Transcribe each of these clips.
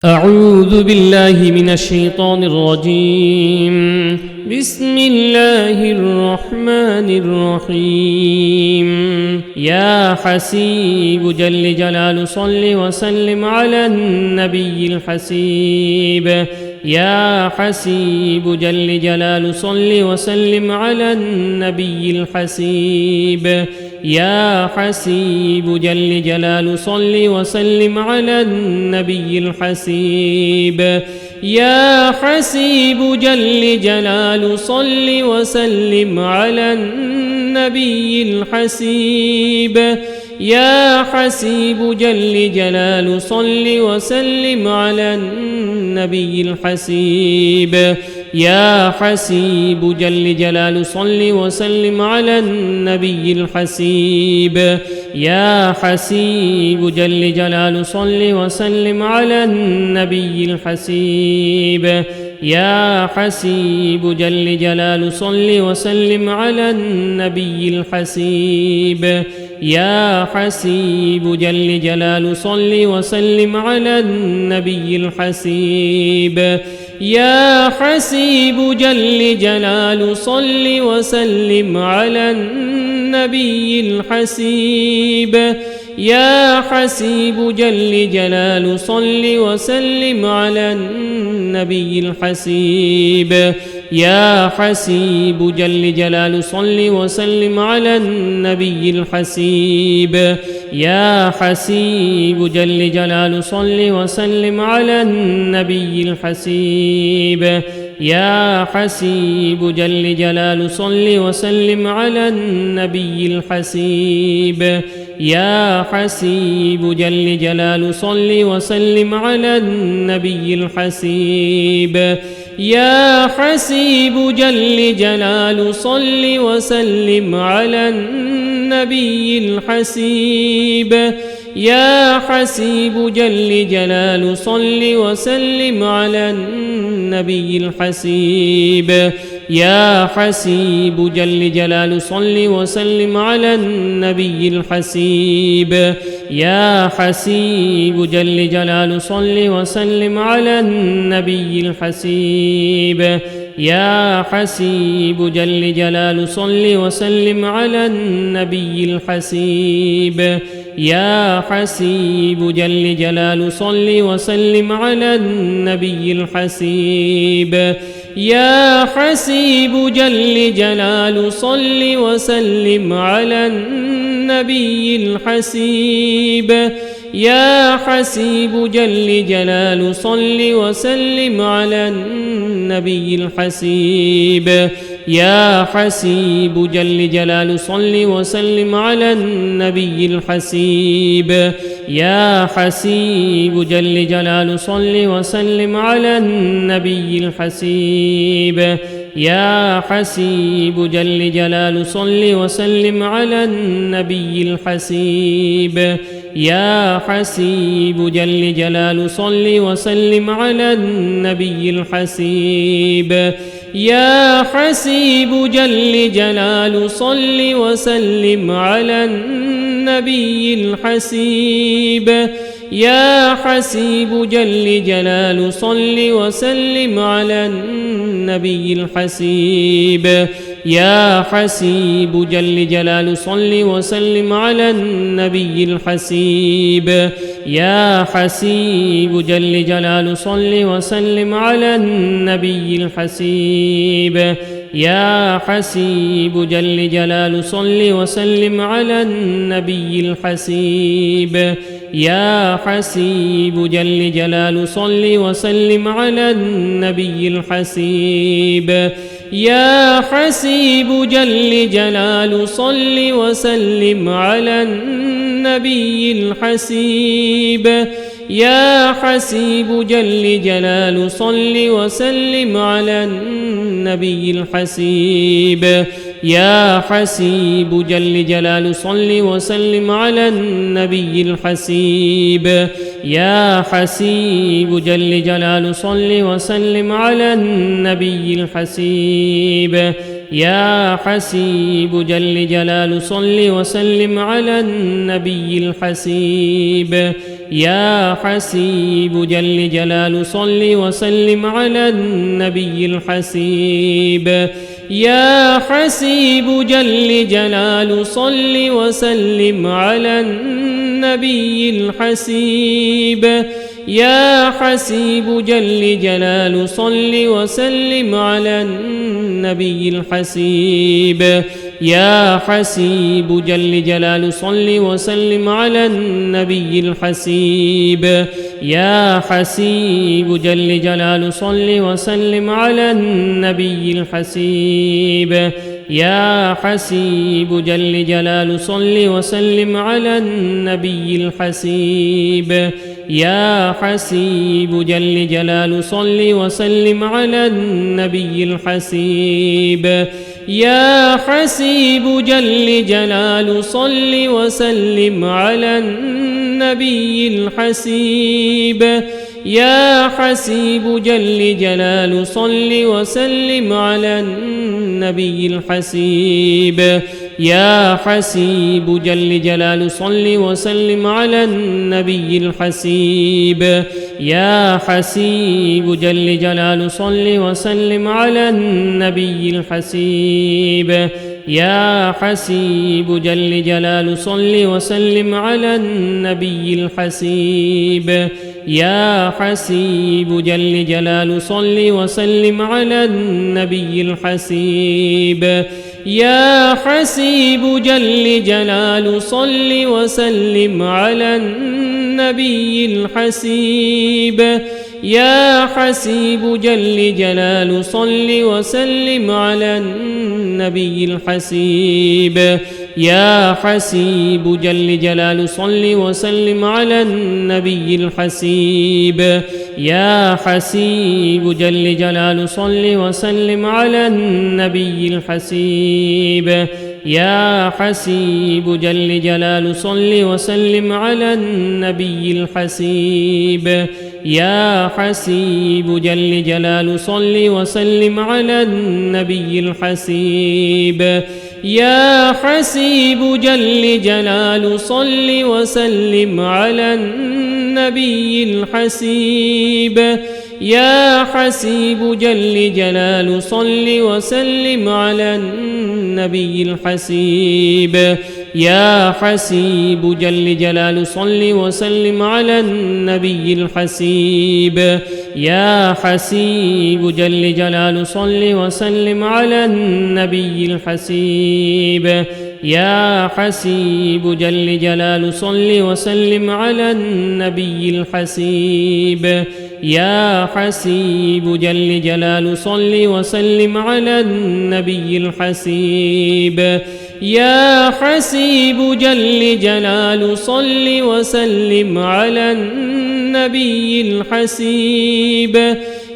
أعوذ بالله من الشيطان الرجيم. بسم الله الرحمن الرحيم. يا حسيب جل جلال صل وسلم على النبي الحسيب. يا حسيب جل جلال صل وسلم على النبي الحسيب. يا حسيب جل جلال صل وسلم على النبي الحسيب. يا حسيب جل جلال صل وسلم على النبي الحسيب. يا حسيب جل جلال صل وسلم على النبي الحسيب. يا حسيب جل جلال صل وسلم على النبي الحسيب. يا حسيب جل جلال صل وسلم على النبي الحسيب. يا حسيب جل جلال صل وسلم على النبي الحسيب. يا حسيب جل جلال صل وسلم على النبي الحسيب. يا حسيب جل جلال صل وسلم على النبي الحسيب. يا حسيب جل جلال صل وسلم على النبي الحسيب. يا حسيب جل جلال صل وسلم على النبي الحسيب. يا حسيب جل جلال صل وسلم على النبي الحسيب. يا حسيب جل جلال صل وسلم على النبي الحسيب. يا حسيب جل جلال صل وسلم على النبي الحسيب. يا حسيب جل جلال صل وسلم على النبي الحسيب. يا حسيب جل جلال صل وسلم على النبي الحسيب. يا حسيب جل جلال صل وسلم على النبي الحسيب. يا حسيب جل جلال صل وسلم على النبي الحسيب. يا حسيب جل جلال صل وسلم على النبي الحسيب. يا حسيب جل جلال صل وسلم على النبي الحسيب. يا حسيب جل جلال صل وسلم على النبي الحسيب. يا حسيب جل جلال صل وسلم على النبي الحسيب. يا حسيب جل جلال صل وسلم على النبي الحسيب. يا حسيب جل جلال صل وسلم على النبي الحسيب. يا حسيب جل جلال صل وسلم على النبي الحسيب. يا حسيب جل جلال صل وسلم على النبي الحسيب. يا حسيب جل جلال صل وسلم على النبي الحسيب. يا حسيب جل جلال صل وسلم على النبي الحسيب. يا حسيب جل جلال صل وسلم على النبي الحسيب. يا حسيب جل جلال صل وسلم على النبي الحسيب. يا حسيب جل جلال صل وسلم على النبي الحسيب. يا حسيب جل جلال صل وسلم على النبي الحسيب. يا حسيب جل جلال صل وسلم على النبي الحسيب. يا حسيب جل جلال صل وسلم على النبي الحسيب. يا حسيب جل جلال صل وسلم على النبي الحسيب. يا حسيب جل جلال صل وسلم على النبي الحسيب. يا حسيب جل جلال صل وسلم على النبي الحسيب. يا حسيب جل جلال صل وسلم على النبي الحسيب يا حسيب جل جلال صل وسلم على النبي الحسيب يا حسيب جل جلال صل وسلم على النبي الحسيب يا حسيب جل جلال صل وسلم على النبي الحسيب يا حسيب جل جلال صل وسلم على النبي الحسيب يا حسيب جل جلال صل وسلم على النبي الحسيب يا حسيب جل جلال صل وسلم على النبي الحسيب يا حسيب جل جلال صل وسلم على النبي الحسيب يا حسيب جل جلال صل وسلم على النبي الحسيب يا حسيب جل جلال صل وسلم على النبي الحسيب يا حسيب جل جلال صل وسلم على النبي الحسيب يا حسيب جل جلال صل وسلم على النبي الحسيب يا حسيب جل جلال صل وسلم على النبي الحسيب يا حسيب جل جلال صل وسلم على النبي الحسيب يا حسيب جل جلال صل وسلم على النبي الحسيب يا حسيب جل جلال صل وسلم على النبي الحسيب يا حسيب جل جلال صل وسلم على النبي الحسيب يا حسيب جل جلال صل وسلم على النبي الحسيب يا حسيب جل جلال صل وسلم على النبي الحسيب يا حسيب جل جلال صل وسلم على النبي الحسيب يا حسيب جل جلال صل وسلم على النبي الحسيب يا حسيب جل جلال صل وسلم على النبي الحسيب يا حسيب جل جلال صل وسلم على النبي الحسيب يا حسيب جل جلال صل وسلم على النبي الحسيب يا حسيب جل جلال صل وسلم على النبي الحسيب يا حسيب جل جلال صل وسلم على النبي الحسيب يا حسيب جل جلال صل وسلم على النبي الحسيب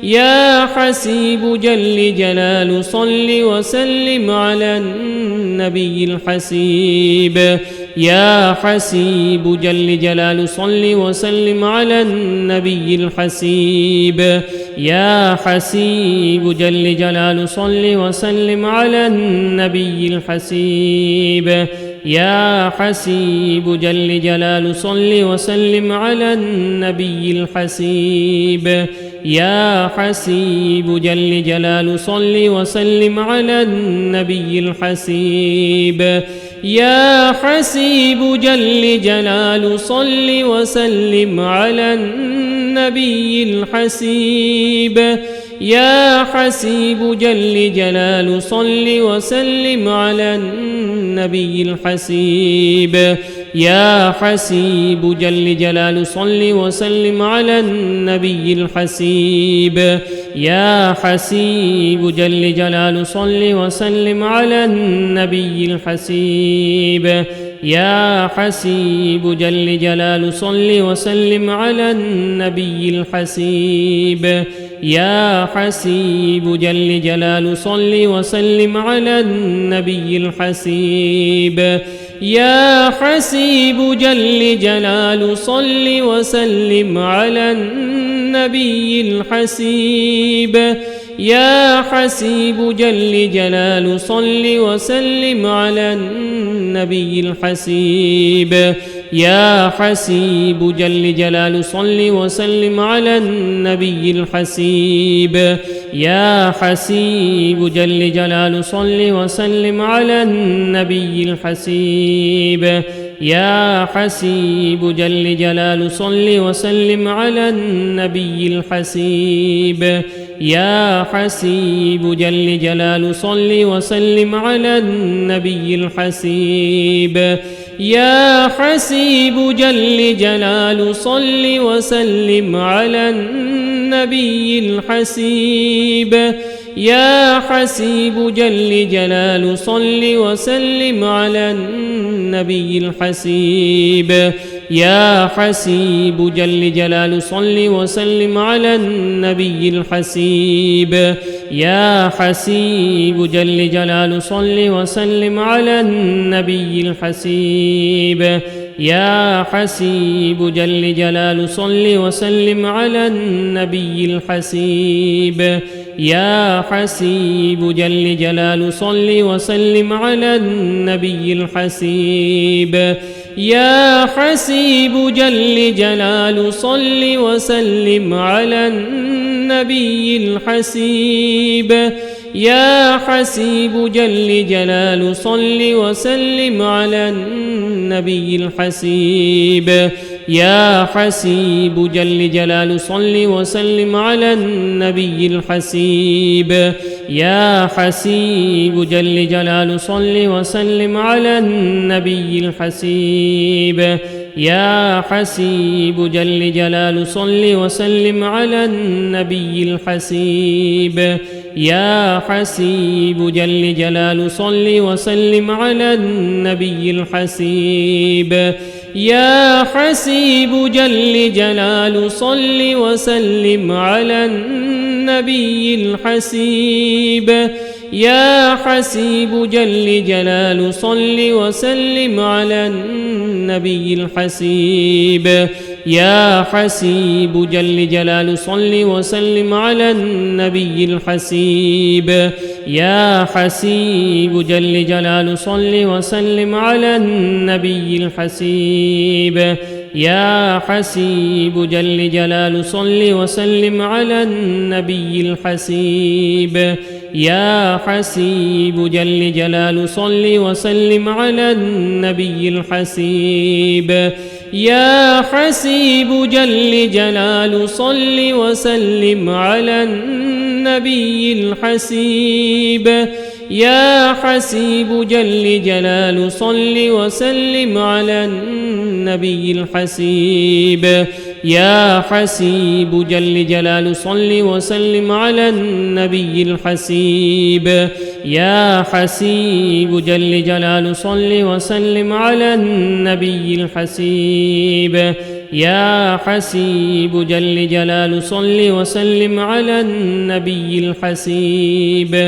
يا حسيب جل جلال صل وسلم على النبي الحسيب يا حسيب جل جلال صل وسلم على النبي الحسيب يا حسيب جل جلال صل وسلم على النبي الحسيب يا حسيب جل جلال صل وسلم على النبي الحسيب يا حسيب جل جلال صل وسلم على النبي الحسيب يا حسيب جل جلال صل وسلم على النبي الحسيب يا حسيب جل جلال صل وسلم على النبي الحسيب يا حسيب جل جلال صل وسلم على النبي الحسيب يا حسيب جل جلال صل وسلم على النبي الحسيب يا حسيب جل جلال صل وسلم على النبي الحسيب يا حسيب جل جلال صل وسلم على النبي الحسيب يا حسيب جل جلال صل وسلم على النبي الحسيب يا حسيب جل جلاله صل وسلم على النبي الحسيب يا حسيب جل جلاله صل وسلم على النبي الحسيب يا حسيب جل جلاله صل وسلم على النبي الحسيب يا حسيب جل جلاله صل وسلم على النبي الحسيب يا حسيب جل جلاله صل وسلم على النبي الحسيب يا حسيب جل جلاله صل وسلم على النبي الحسيب يا حسيب جل جلاله صل وسلم على النبي الحسيب يا حسيب جل جلاله صل وسلم على النبي الحسيب يا حسيب جل جلاله صل وسلم على النبي الحسيب يا حسيب جل جلاله صل وسلم على النبي الحسيب يا حسيب جل جلاله صل وسلم على النبي الحسيب يا حسيب جل جلاله صل وسلم على النبي الحسيب يا حسيب جل جلاله صل وسلم على النبي الحسيب يا حسيب جل جلاله صل وسلم على النبي الحسيب يا حسيب جل جلاله صل وسلم على النبي الحسيب يا حسيب جل جلاله صل وسلم على النبي الحسيب يا حسيب جل جلاله صل وسلم على النبي الحسيب يا حسيب جل جلاله صل وسلم على النبي الحسيب يا حسيب جل جلاله صل وسلم على النبي الحسيب يا حسيب جل جلاله صل وسلم على النبي الحسيب يا حسيب جل جلاله صل وسلم على النبي الحسيب يا حسيب جل جلاله صل وسلم على النبي الحسيب يا حسيب جل جلاله صل وسلم على النبي الحسيب يا حسيب جل جلاله صل وسلم على النبي الحسيب يا حسيب جل جلاله صل وسلم على النبي الحسيب يا حسيب جل جلاله صل وسلم على النبي الحسيب يا حسيب جل جلاله صل وسلم على النبي الحسيب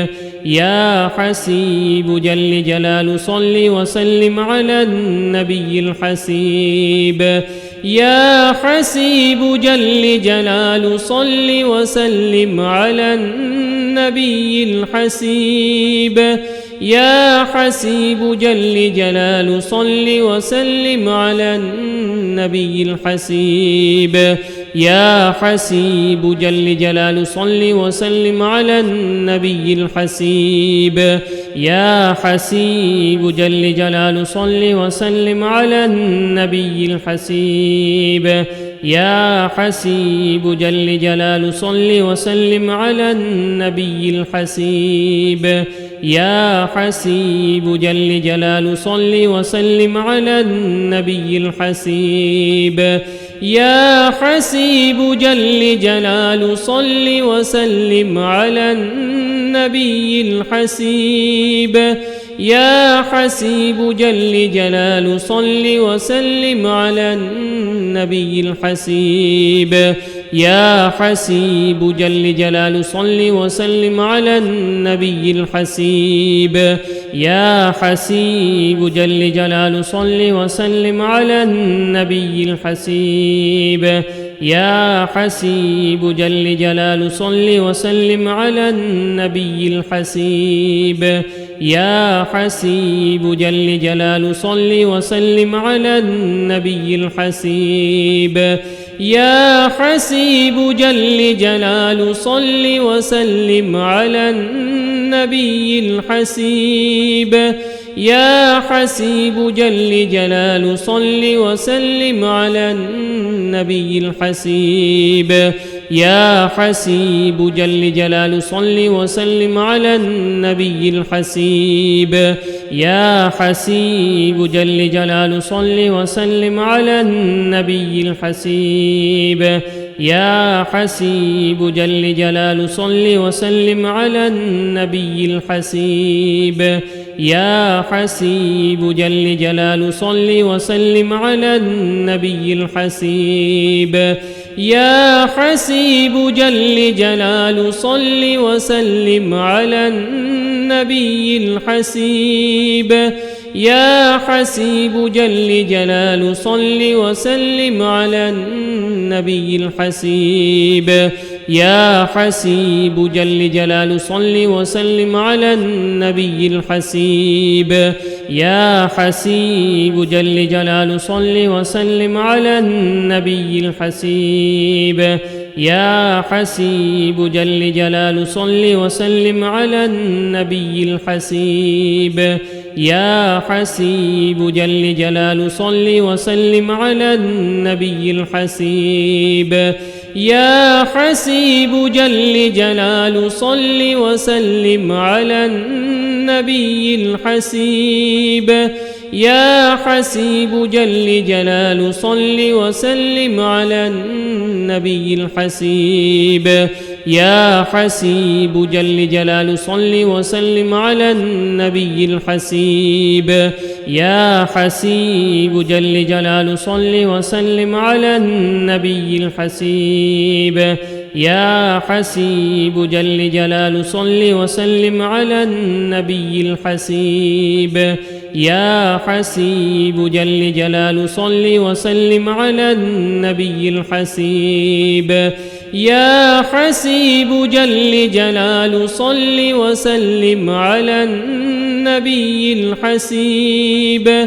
يا حسيب جل جلاله صل وسلم على النبي الحسيب يا حسيب جل جلاله صل وسلم على النبي الحسيب يا حسيب جل جلاله صل وسلم على النبي الحسيب يا حسيب جل جلاله صل وسلم على النبي الحسيب يا حسيب جل جلاله صل وسلم على النبي الحسيب يا حسيب جل جلاله صل وسلم على النبي الحسيب يا حسيب جل جلاله صل وسلم على النبي الحسيب يا حسيب جل جلاله صل وسلم على النبي الحسيب يا حسيب جل جلاله صل وسلم على النبي الحسيب يا حسيب جل جلاله صل وسلم على النبي الحسيب يا حسيب جل جلاله صل وسلم على النبي الحسيب يا حسيب جل جلاله صل وسلم على النبي الحسيب يا حسيب جل جلال صل وسلم على النبي الحسيب يا حسيب جل جلال صل وسلم على النبي الحسيب يا حسيب جل جلال صل وسلم على النبي الحسيب يا حسيب جل جلال صل وسلم على النبي الحسيب يا حسيب جل جلال صل وسلم على النبي الحسيب يا حسيب جل جلال صل وسلم على النبي الحسيب يا حسيب جل جلال صل وسلم على النبي الحسيب يا حسيب جل جلال صل وسلم على النبي الحسيب يا حسيب جل جلال صل وسلم على النبي الحسيب يا حسيب جل جلال صل وسلم على النبي الحسيب يا حسيب جل جلال صل وسلم على النبي الحسيب يا حسيب جل جلال صل وسلم على النبي الحسيب يا حسيب جل جلال صل وسلم على النبي الحسيب يا حسيب جل جلال صل وسلم على النبي الحسيب يا حسيب جل جلال صل وسلم على النبي الحسيب يا حسيب جل جلال صل وسلم على النبي الحسيب يا حسيب جل جلال صل وسلم على النبي الحسيب يا حسيب جل جلال صل وسلم على النبي الحسيب يا حسيب جل جلال صل وسلم على النبي الحسيب يا حسيب جل جلال صل وسلم على النبي الحسيب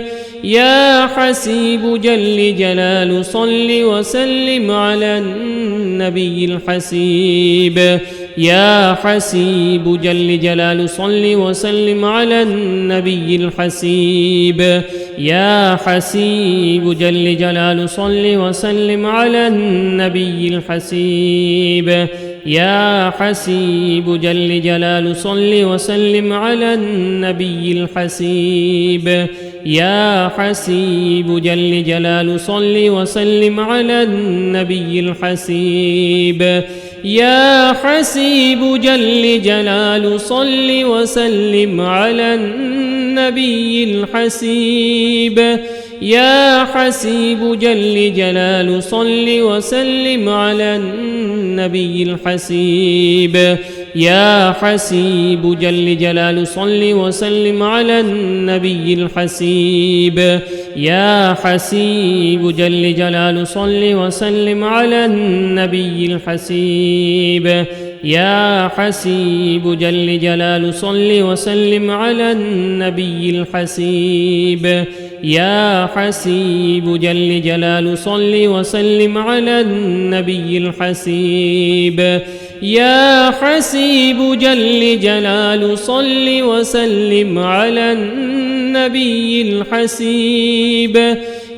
يا حسيب جل جلال صل وسلم على النبي الحسيب يا حسيب جل جلال صل وسلم على النبي الحسيب يا حسيب جل جلال صل وسلم على النبي الحسيب يا حسيب جل جلال صل وسلم على النبي الحسيب يا حسيب جل جلال صل وسلم على النبي الحسيب يا حسيب جل جلال صل وسلم على النبي الحسيب يا حسيب جل جلال صل وسلم على النبي الحسيب يا حسيب جل جلال صل وسلم على النبي الحسيب يا حسيب جل جلال صل وسلم على النبي الحسيب يا حسيب جل جلال صل وسلم على النبي الحسيب يا حسيب جل جلال صل وسلم على النبي الحسيب يا حسيب جل جلال صل وسلم على النبي الحسيب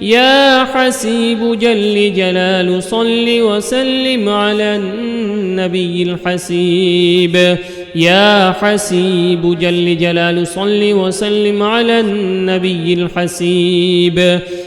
يا حسيب جل جلال صل وسلم على النبي الحسيب يا حسيب جل جلال صل وسلم على النبي الحسيب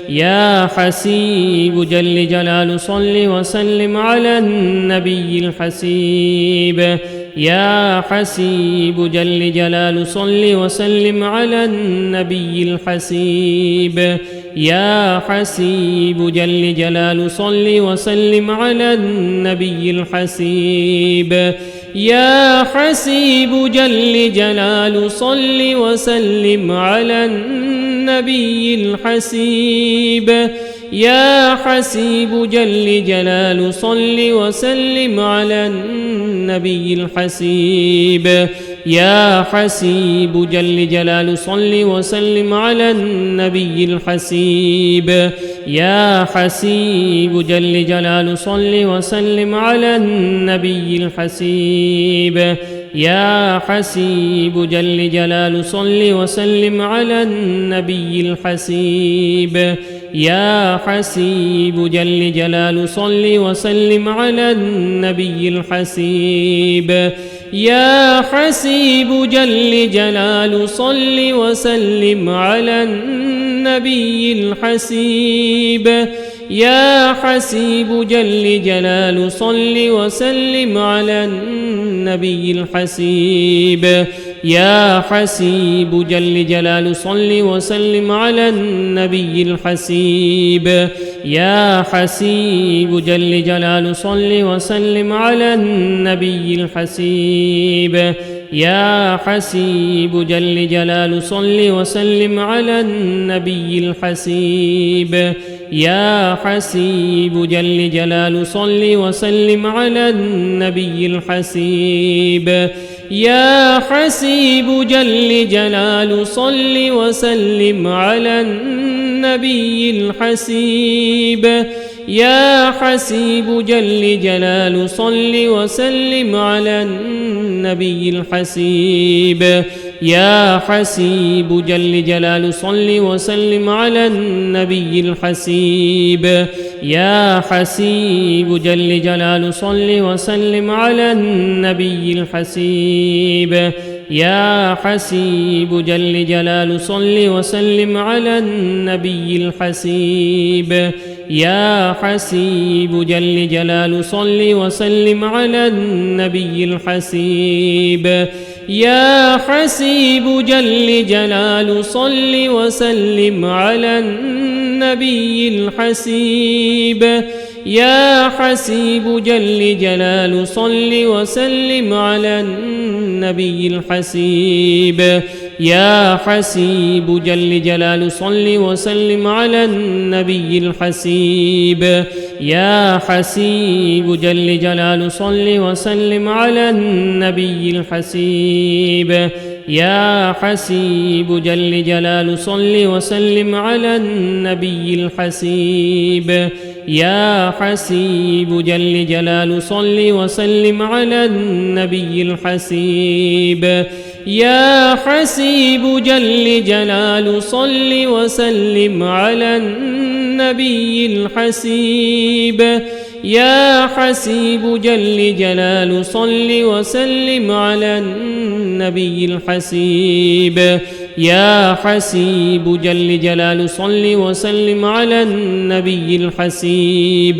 يا حسيب جل جلال صل وسلم على النبي الحسيب يا حسيب جل جلال صل وسلم على النبي الحسيب يا حسيب جل جلال صل وسلم على النبي الحسيب يا حسيب جل جلال صل وسلم على النبي الحسيب يا حسيب جل جلال صل وسلم على النبي الحسيب يا حسيب جل جلال صل وسلم على النبي الحسيب يا حسيب جل جلال صل وسلم على النبي الحسيب يا حسيب جل جلال صل وسلم على النبي الحسيب يا حسيب جل جلال صل وسلم على النبي الحسيب يا حسيب جل جلال صل وسلم على النبي الحسيب يا حسيب جل جلال صل وسلم على النبي الحسيب يا حسيب جل جلال صل وسلم على النبي الحسيب يا حسيب جل جلال صل وسلم على النبي الحسيب يا حسيب جل جلال صل وسلم على النبي الحسيب يا حسيب جل جلال صل وسلم على النبي الحسيب يا حسيب جل جلال صل وسلم على النبي الحسيب يا حسيب جل جلال صل وسلم على النبي الحسيب يا حسيب جل جلال صل وسلم على النبي الحسيب يا حسيب جل جلال صل وسلم على النبي الحسيب يا حسيب جل جلال صل وسلم على النبي الحسيب يا حسيب جل جلال صل وسلم على النبي الحسيب يا حسيب جل جلال صل وسلم على النبي الحسيب يا حسيب جل جلال صل وسلم على النبي الحسيب يا حسيب جل جلال صل وسلم على النبي الحسيب يا حسيب جل جلال صل وسلم على النبي الحسيب يا حسيب جل جلال صل وسلم على النبي الحسيب يا حسيب جل جلال صل وسلم على النبي الحسيب يا حسيب جل جلال صل وسلم على النبي الحسيب يا حسيب جل جلال صل وسلم على النبي الحسيب يا حسيب جل جلال صل وسلم على النبي الحسيب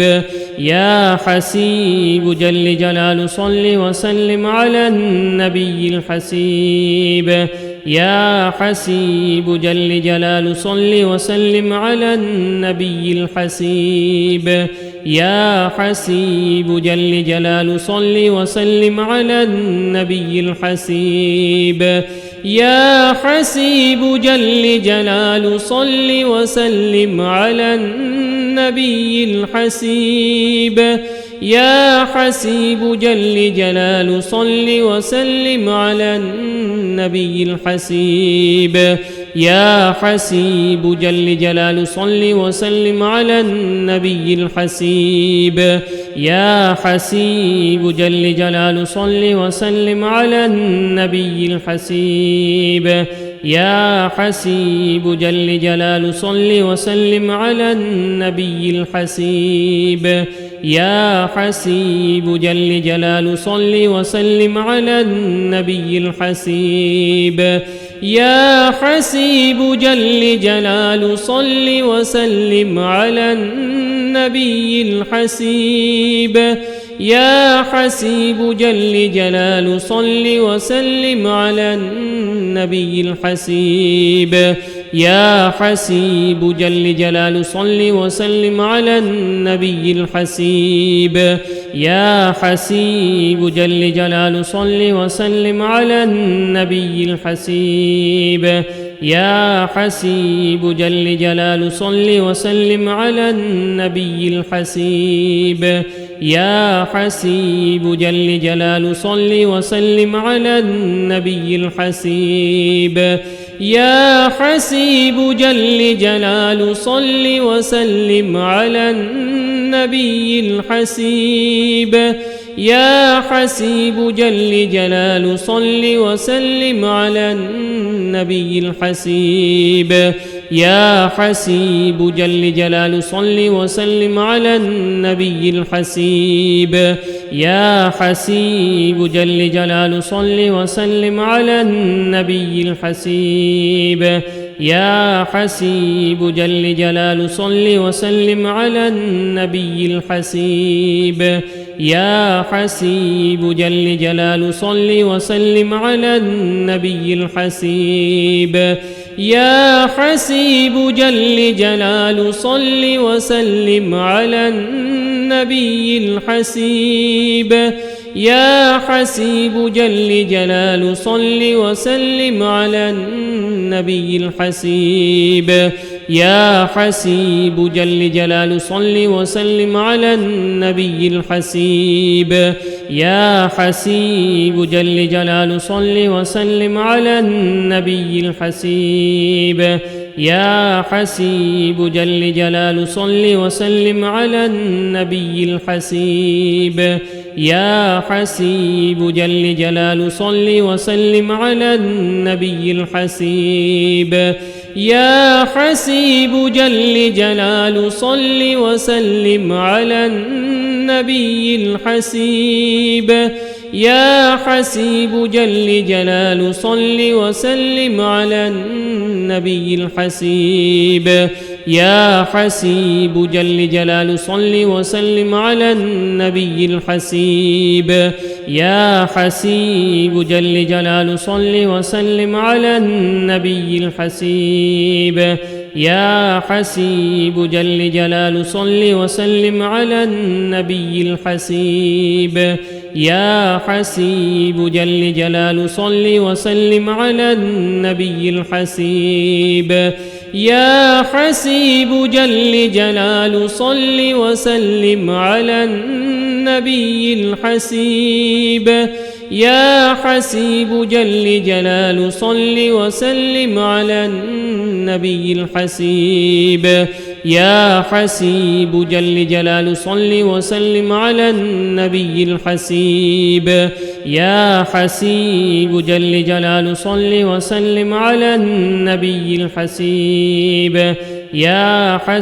يا حسيب جل جلال صل وسلم على النبي الحسيب يا حسيب جل جلال صل وسلم على النبي الحسيب يا حسيب جل جلال صل وسلم على النبي الحسيب يا حسيب جل جلال صل وسلم على النبي الحسيب يا حسيب جل جلال صل وسلم على النبي الحسيب يا حسيب جل جلال صل وسلم على النبي الحسيب يا حسيب جل جلال صل وسلم على النبي الحسيب يا حسيب جل جلال صل وسلم على النبي الحسيب يا حسيب جل جلال صل وسلم على النبي الحسيب يا حسيب جل جلال صل وسلم على النبي الحسيب يا حسيب جل جلال صل وسلم على النبي الحسيب يا حسيب جل جلال صل وسلم على النبي الحسيب يا حسيب جل جلال صل وسلم على النبي الحسيب يا حسيب جل جلال صل وسلم على النبي الحسيب يا حسيب جل جلال صل وسلم على النبي الحسيب يا حسيب جل جلال صل وسلم على النبي الحسيب يا حسيب جل جلال صل وسلم على النبي الحسيب يا حسيب جل جلال صل وسلم على النبي الحسيب يا حسيب جل جلال صل وسلم على النبي الحسيب يا حسيب جل جلال صل وسلم على النبي الحسيب يا حسيب جل جلال صل وسلم على النبي الحسيب يا حسيب جل جلال صل وسلم على النبي الحسيب يا حسيب جل جلال صل وسلم على النبي الحسيب يا حسيب جل جلال صل وسلم على النبي الحسيب يا حسيب جل جلال صل وسلم على النبي الحسيب يا حسيب جل جلال صل وسلم على النبي الحسيب يا حسيب جل جلال صل وسلم على النبي الحسيب يا حسيب جل جلال صل وسلم على النبي الحسيب يا حسيب جل جلال صل وسلم على النبي الحسيب يا حسيب جل جلال صل وسلم على النبي الحسيب يا حسيب جل جلال صل وسلم على النبي الحسيب يا حسيب جل جلال صل وسلم على النبي الحسيب يا حسيب جل جلال صل وسلم على النبي الحسيب يا حسيب جل جلال صل وسلم على النبي الحسيب يا حسيب جل جلال صل وسلم على النبي الحسيب يا حسيب جل جلال صل وسلم على النبي الحسيب يا حسيب جل جلال صل وسلم على النبي الحسيب يا حسيب جل جلال صل وسلم على النبي الحسيب يا حسيب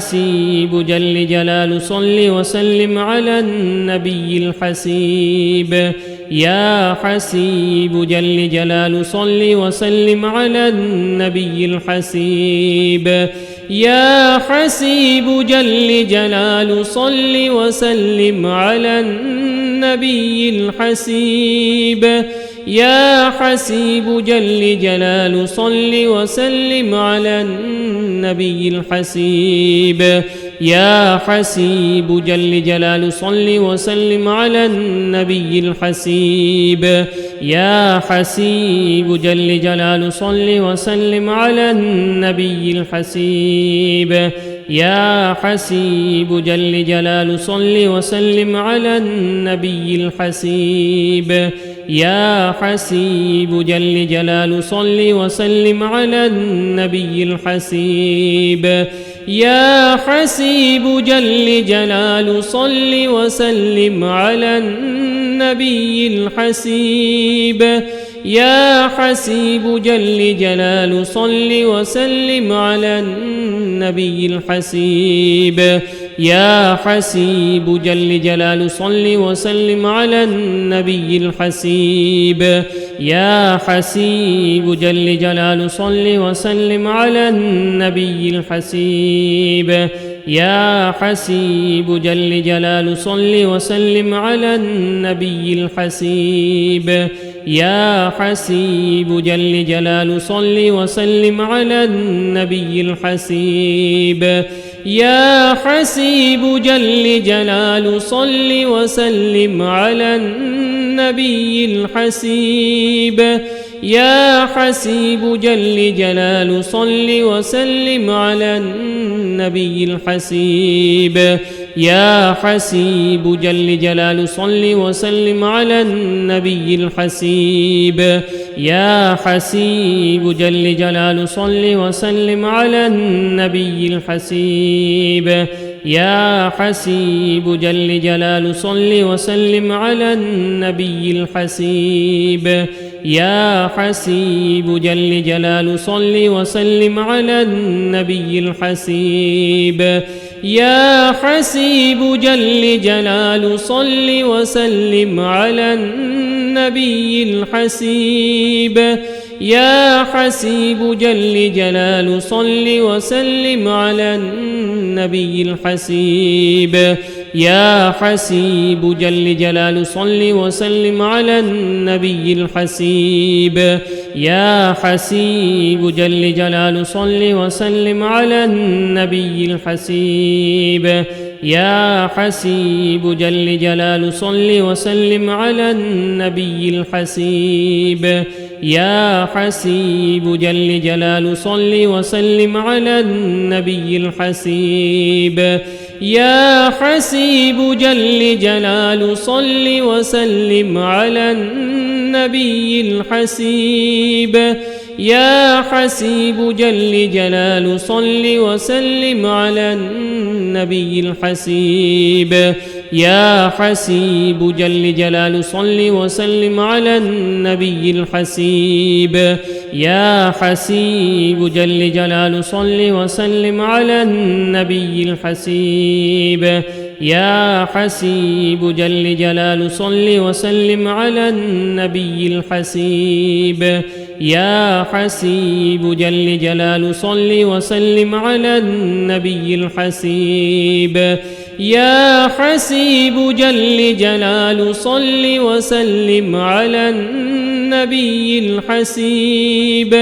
جل جلال صل وسلم على النبي الحسيب يا حسيب جل جلال صل وسلم على النبي الحسيب يا حسيب جل جلال صل وسلم على النبي الحسيب يا حسيب جل جلال صل وسلم على النبي الحسيب يا حسيب جل جلال صل وسلم على النبي الحسيب يا حسيب جل جلال صل وسلم على النبي الحسيب يا حسيب جل جلال صل وسلم على النبي الحسيب يا حسيب جل جلال صل وسلم على النبي الحسيب يا حسيب جل جلال صل وسلم على النبي الحسيب يا حسيب جل جلال صل وسلم على النبي الحسيب يا حسيب جل جلال صل وسلم على النبي الحسيب يا حسيب جل جلال صل وسلم على النبي الحسيب يا حسيب جل جلال صل وسلم على النبي الحسيب يا حسيب جل جلال صل وسلم على النبي الحسيب يا حسيب جل جلال صل وسلم على النبي الحسيب يا حسيب جل جلال صل وسلم على النبي الحسيب يا حسيب جل جلال صل وسلم على النبي الحسيب يا حسيب جل جلال صل وسلم على النبي الحسيب يا حسيب جل جلال صل وسلم على النبي الحسيب يا حسيب جل جلال صل وسلم على النبي الحسيب يا حسيب جل جلال صل وسلم على النبي الحسيب يا حسيب جل جلال صل وسلم على النبي الحسيب يا حسيب جل جلال صل وسلم على النبي الحسيب يا حسيب جل جلال صل وسلم على النبي الحسيب يا حسيب جل جلال صل وسلم على النبي الحسيب يا حسيب جل جلال صل وسلم على النبي الحسيب يا حسيب جل جلال صل وسلم على النبي الحسيب يا حسيب جل جلال صل وسلم على النبي الحسيب يا حسيب جل جلال صل وسلم على النبي الحسيب يا حسيب جل جلال صل وسلم على النبي الحسيب يا حسيب جل جلال صل وسلم على النبي الحسيب يا حسيب جل جلال صل وسلم على النبي الحسيب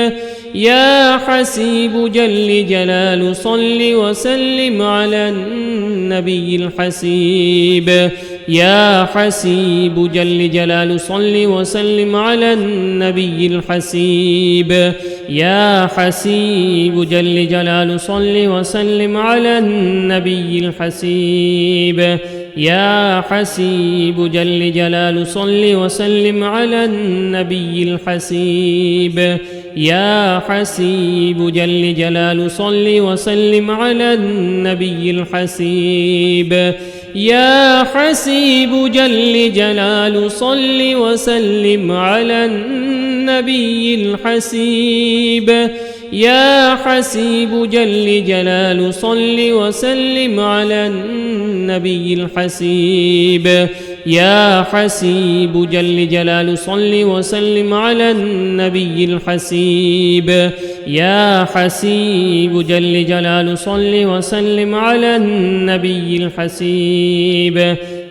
يا حسيب جل جلال صل وسلم على النبي الحسيب يا حسيب جل جلال صل وسلم على النبي الحسيب يا حسيب جل جلال صل وسلم على النبي الحسيب يا حسيب جل جلال صل وسلم على النبي الحسيب يا حسيب جل جلال صل وسلم على النبي الحسيب يا حسيب جل جلال صل وسلم على النبي الحسيب يا حسيب جل جلال صل وسلم على النبي الحسيب يا حسيب جل جلال صل وسلم على النبي الحسيب يا حسيب جل جلال صل وسلم على النبي الحسيب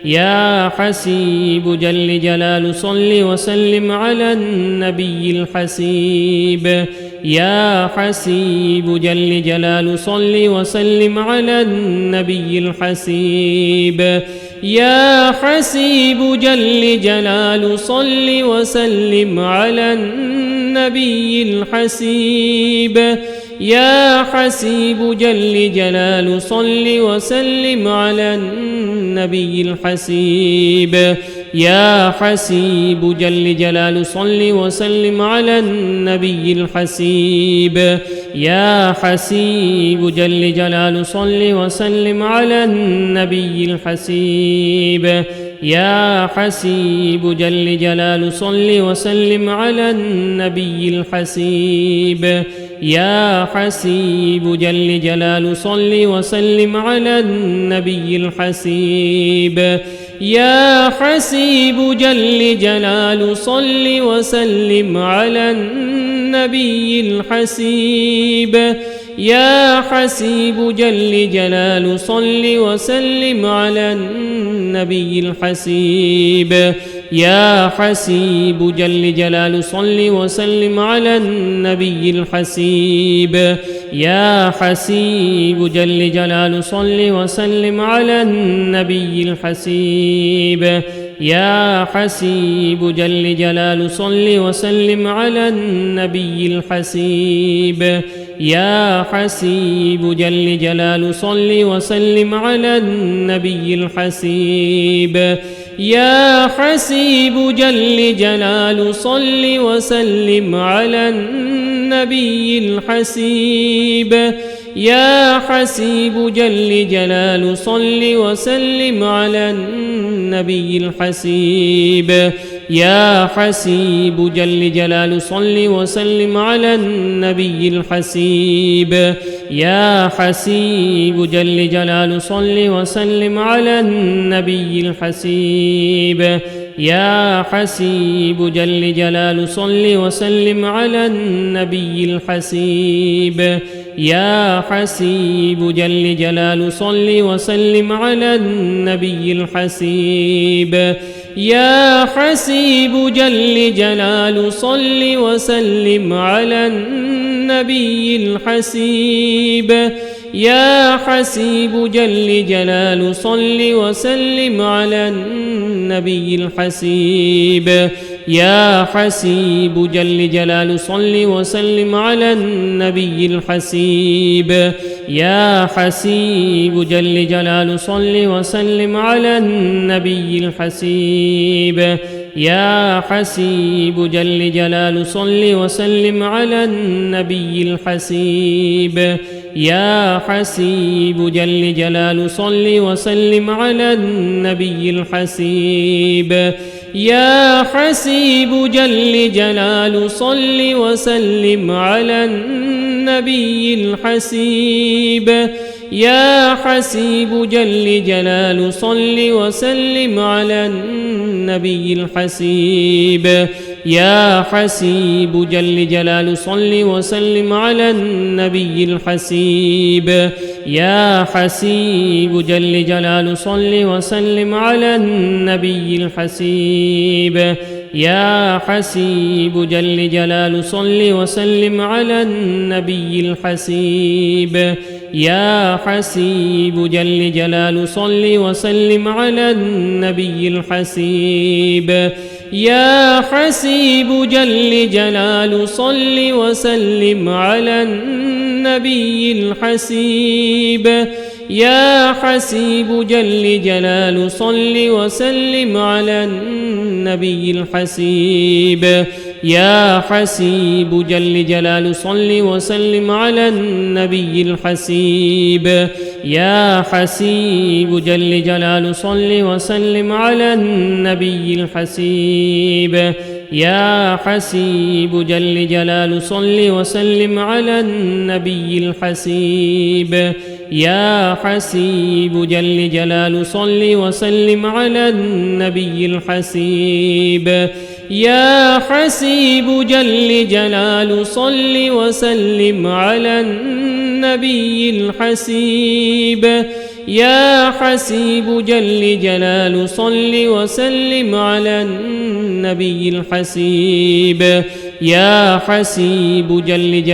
يا حسيب جل جلال صل وسلم على النبي الحسيب يا حسيب جل جلال صل وسلم على النبي الحسيب يا حسيب جل جلال صل وسلم على النبي الحسيب يا حسيب جل جلال صل وسلم على النبي الحسيب يا حسيب جل جلال صل وسلم على النبي الحسيب يا حسيب جل جلال صل وسلم على النبي الحسيب يا حسيب جل جلال صل وسلم على النبي الحسيب يا حسيب جل جلال صل وسلم على النبي الحسيب يا حسيب جل جلال صل وسلم على النبي الحسيب يا حسيب جل جلال صل وسلم على النبي الحسيب يا حسيب جل جلال صل وسلم على النبي الحسيب يا حسيب جل جلال صل وسلم على النبي الحسيب يا حسيب جل جلال صل وسلم على النبي الحسيب يا حسيب جل جلال صل وسلم على النبي الحسيب يا حسيب جل جلال صل وسلم على النبي الحسيب يا حسيب جل جلال صل وسلم على النبي الحسيب يا حسيب جل جلال صل وسلم على النبي الحسيب يا حسيب جل جلال صل وسلم على النبي الحسيب يا حسيب جل جلال صل وسلم على النبي الحسيب يا حسيب جل جلال صل وسلم على النبي الحسيب يا حسيب جل جلال صل وسلم على النبي الحسيب يا حسيب جل جلال صل وسلم على النبي الحسيب يا حسيب جل جلال صل وسلم على النبي الحسيب يا حسيب جل جلال صل وسلم على النبي الحسيب يا حسيب جل جلال صل وسلم على النبي الحسيب يا حسيب جل جلال صل وسلم على النبي الحسيب يا حسيب جل جلال صل وسلم على النبي الحسيب يا حسيب جل جلال صل وسلم على النبي الحسيب يا حسيب جل جلال صل وسلم على النبي الحسيب يا حسيب جل جلال صل وسلم على النبي الحسيب يا حسيب جل جلال صل وسلم على النبي الحسيب يا حسيب جل جلال صل وسلم على النبي الحسيب يا حسيب جل جلال صل وسلم على النبي الحسيب يا حسيب جل جلال صل وسلم على النبي الحسيب يا حسيب جل جلال صل وسلم على النبي الحسيب يا حسيب جل جلال صل وسلم على النبي الحسيب يا حسيب جل جلال صل وسلم على النبي الحسيب يا حسيب جل جلال صل وسلم على النبي الحسيب يا حسيب جل جلال صل وسلم على النبي الحسيب يا حسيب جل جلال صل وسلم على النبي الحسيب يا حسيب جل جلال صل وسلم على النبي الحسيب يا حسيب جل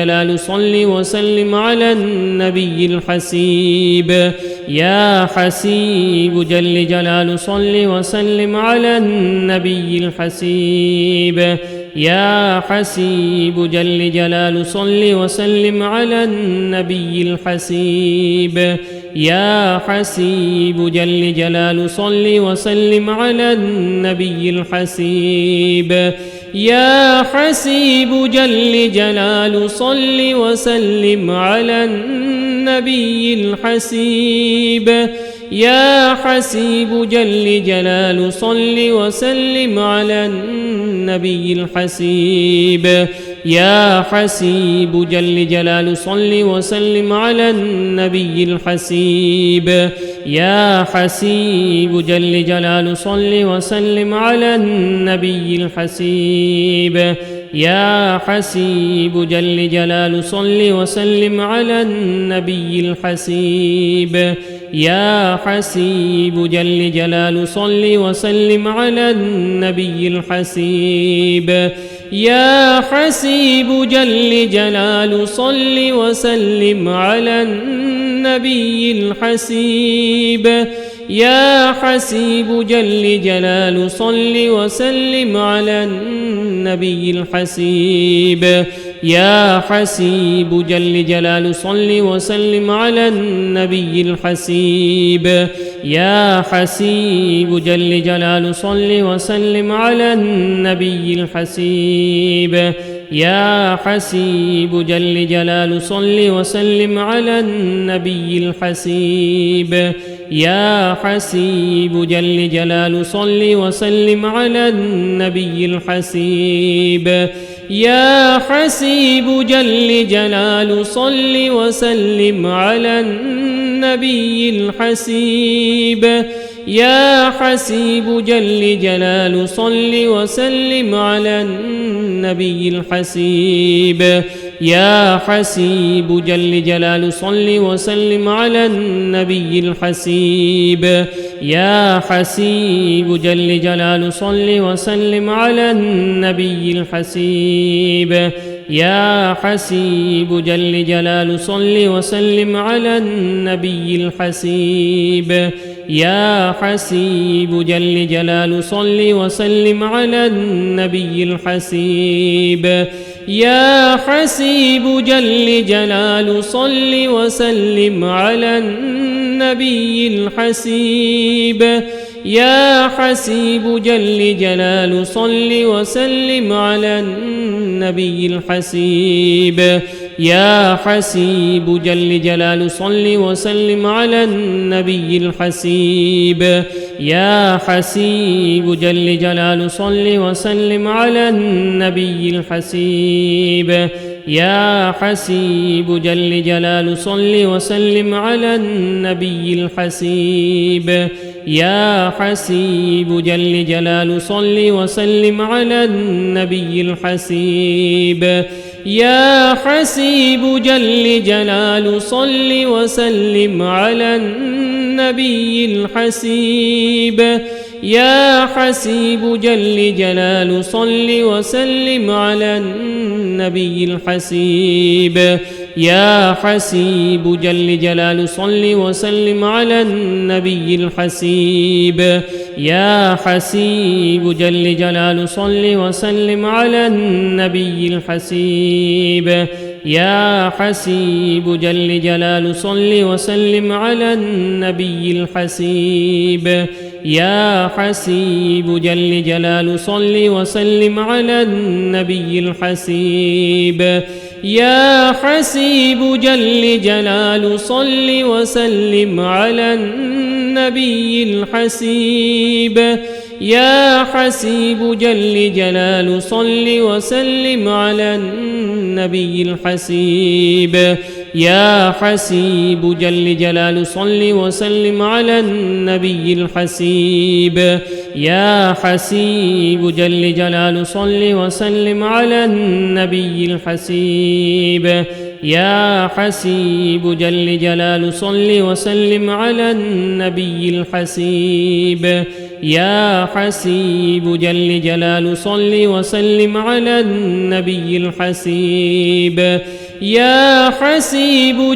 جلال صل وسلم على النبي الحسيب يا حسيب جل جلال صل وسلم على النبي الحسيب يا حسيب جل جلال صل وسلم على النبي الحسيب يا حسيب جل جلال صل وسلم على النبي الحسيب يا حسيب جل جلال صل وسلم على النبي الحسيب يا حسيب جل جلال صل وسلم على النبي الحسيب يا حسيب جل جلال صل وسلم على النبي الحسيب يا حسيب جل جلال صل وسلم على النبي الحسيب يا حسيب جل جلال صل وسلم على النبي الحسيب يا حسيب جل جلال صل وسلم على النبي الحسيب يا حسيب جل جلال صل وسلم على النبي الحسيب يا حسيب جل جلال صل وسلم على النبي الحسيب يا حسيب جل جلال صل وسلم على النبي الحسيب يا حسيب جل جلال صل وسلم على النبي الحسيب يا حسيب جل جلال صل وسلم على النبي الحسيب يا حسيب جل جلال صل وسلم على النبي الحسيب يا حسيب جل جلال صل وسلم على النبي الحسيب يا حسيب جل جلال صل وسلم على النبي الحسيب يا حسيب جل جلال صل وسلم على النبي الحسيب يا حسيب جل جلال صل وسلم على النبي الحسيب يا حسيب جل جلال صل وسلم على النبي الحسيب يا حسيب جل جلال صل وسلم على النبي الحسيب يا حسيب جل جلال صل وسلم على النبي الحسيب يا حسيب جل جلال صل وسلم على النبي الحسيب يا حسيب جل جلال صل وسلم على النبي الحسيب يا حسيب جل جلال صل وسلم على النبي الحسيب يا حسيب جل جلال صل وسلم على النبي الحسيب يا حسيب جل جلال صل وسلم على النبي الحسيب يا حسيب جل جلال صل وسلم على النبي الحسيب يا حسيب جل جلال صل وسلم على النبي الحسيب يا حسيب جل جلال صل وسلم على النبي الحسيب يا حسيب جل جلال صل وسلم على النبي الحسيب يا حسيب جل جلال صل وسلم على النبي الحسيب يا حسيب جل جلال صل وسلم على النبي الحسيب يا حسيب جل جلال صل وسلم على النبي الحسيب يا حسيب جل جلال صل وسلم على النبي الحسيب يا حسيب جل جلال صل وسلم على النبي الحسيب يا حسيب جل جلال صل وسلم على النبي الحسيب يا حسيب جل جلال صل وسلم على النبي الحسيب يا حسيب جل جلال صل وسلم على النبي الحسيب يا حسيب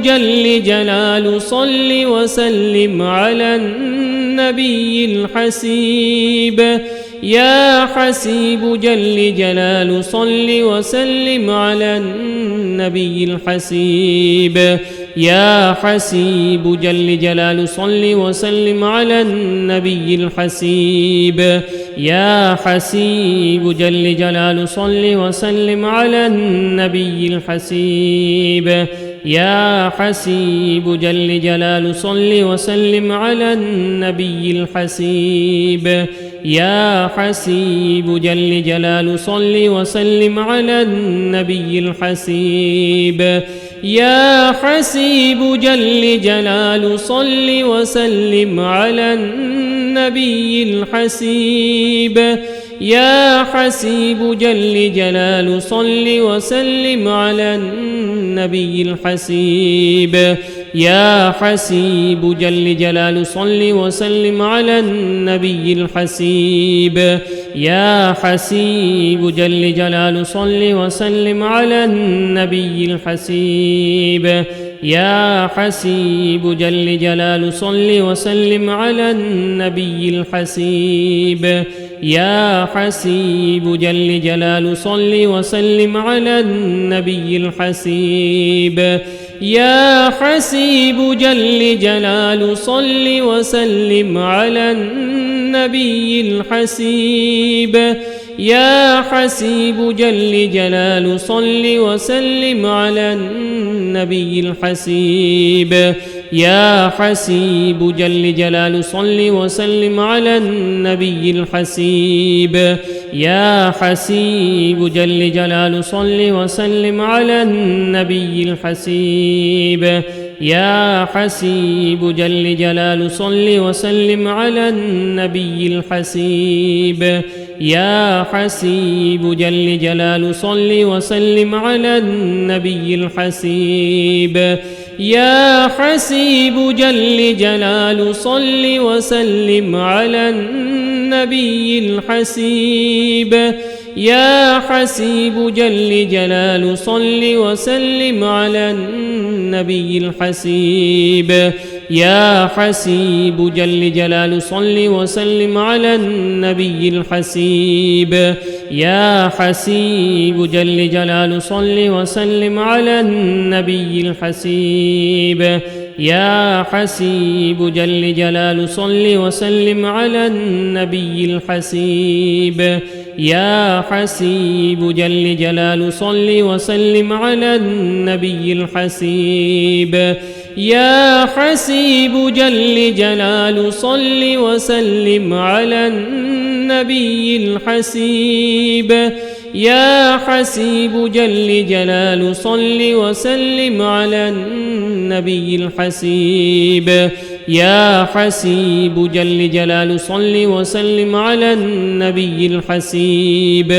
جل جلال صل وسلم على النبي الحسيب يا حسيب جل جلال صل وسلم على النبي الحسيب يا حسيب جل جلال صل وسلم على النبي الحسيب يا حسيب جل جلال صل وسلم على النبي الحسيب يا حسيب جل جلال صل وسلم على النبي الحسيب يا حسيب جل جلال صل وسلم على النبي الحسيب يا حسيب جل جلال صل وسلم على النبي الحسيب يا حسيب جل جلال صل وسلم على النبي الحسيب يا حسيب جل جلال صل وسلم على النبي الحسيب يا حسيب جل جلال صل وسلم على النبي الحسيب يا حسيب جل جلال صل وسلم على النبي الحسيب يا حسيب جل جلال صل وسلم على النبي الحسيب يا حسيب جل جلال صل وسلم على النبي الحسيب يا حسيب جل جلال صل وسلم على النبي الحسيب يا حسيب جل جلال صل وسلم على النبي الحسيب يا حسيب جل جلال صل وسلم على النبي الحسيب يا حسيب جل جلال صل وسلم على النبي الحسيب يا حسيب جل جلال صل وسلم على النبي الحسيب يا حسيب جل جلال صل وسلم على النبي الحسيب يا حسيب جل جلال صل وسلم على النبي الحسيب يا حسيب جل جلال صل وسلم على النبي الحسيب يا حسيب جل جلال صل وسلم على النبي الحسيب يا حسيب جل جلال صل وسلم على النبي الحسيب يا حسيب جل جلال صل وسلم على النبي الحسيب يا حسيب جل جلال صل وسلم على النبي الحسيب يا حسيب جل جلال صل وسلم على النبي الحسيب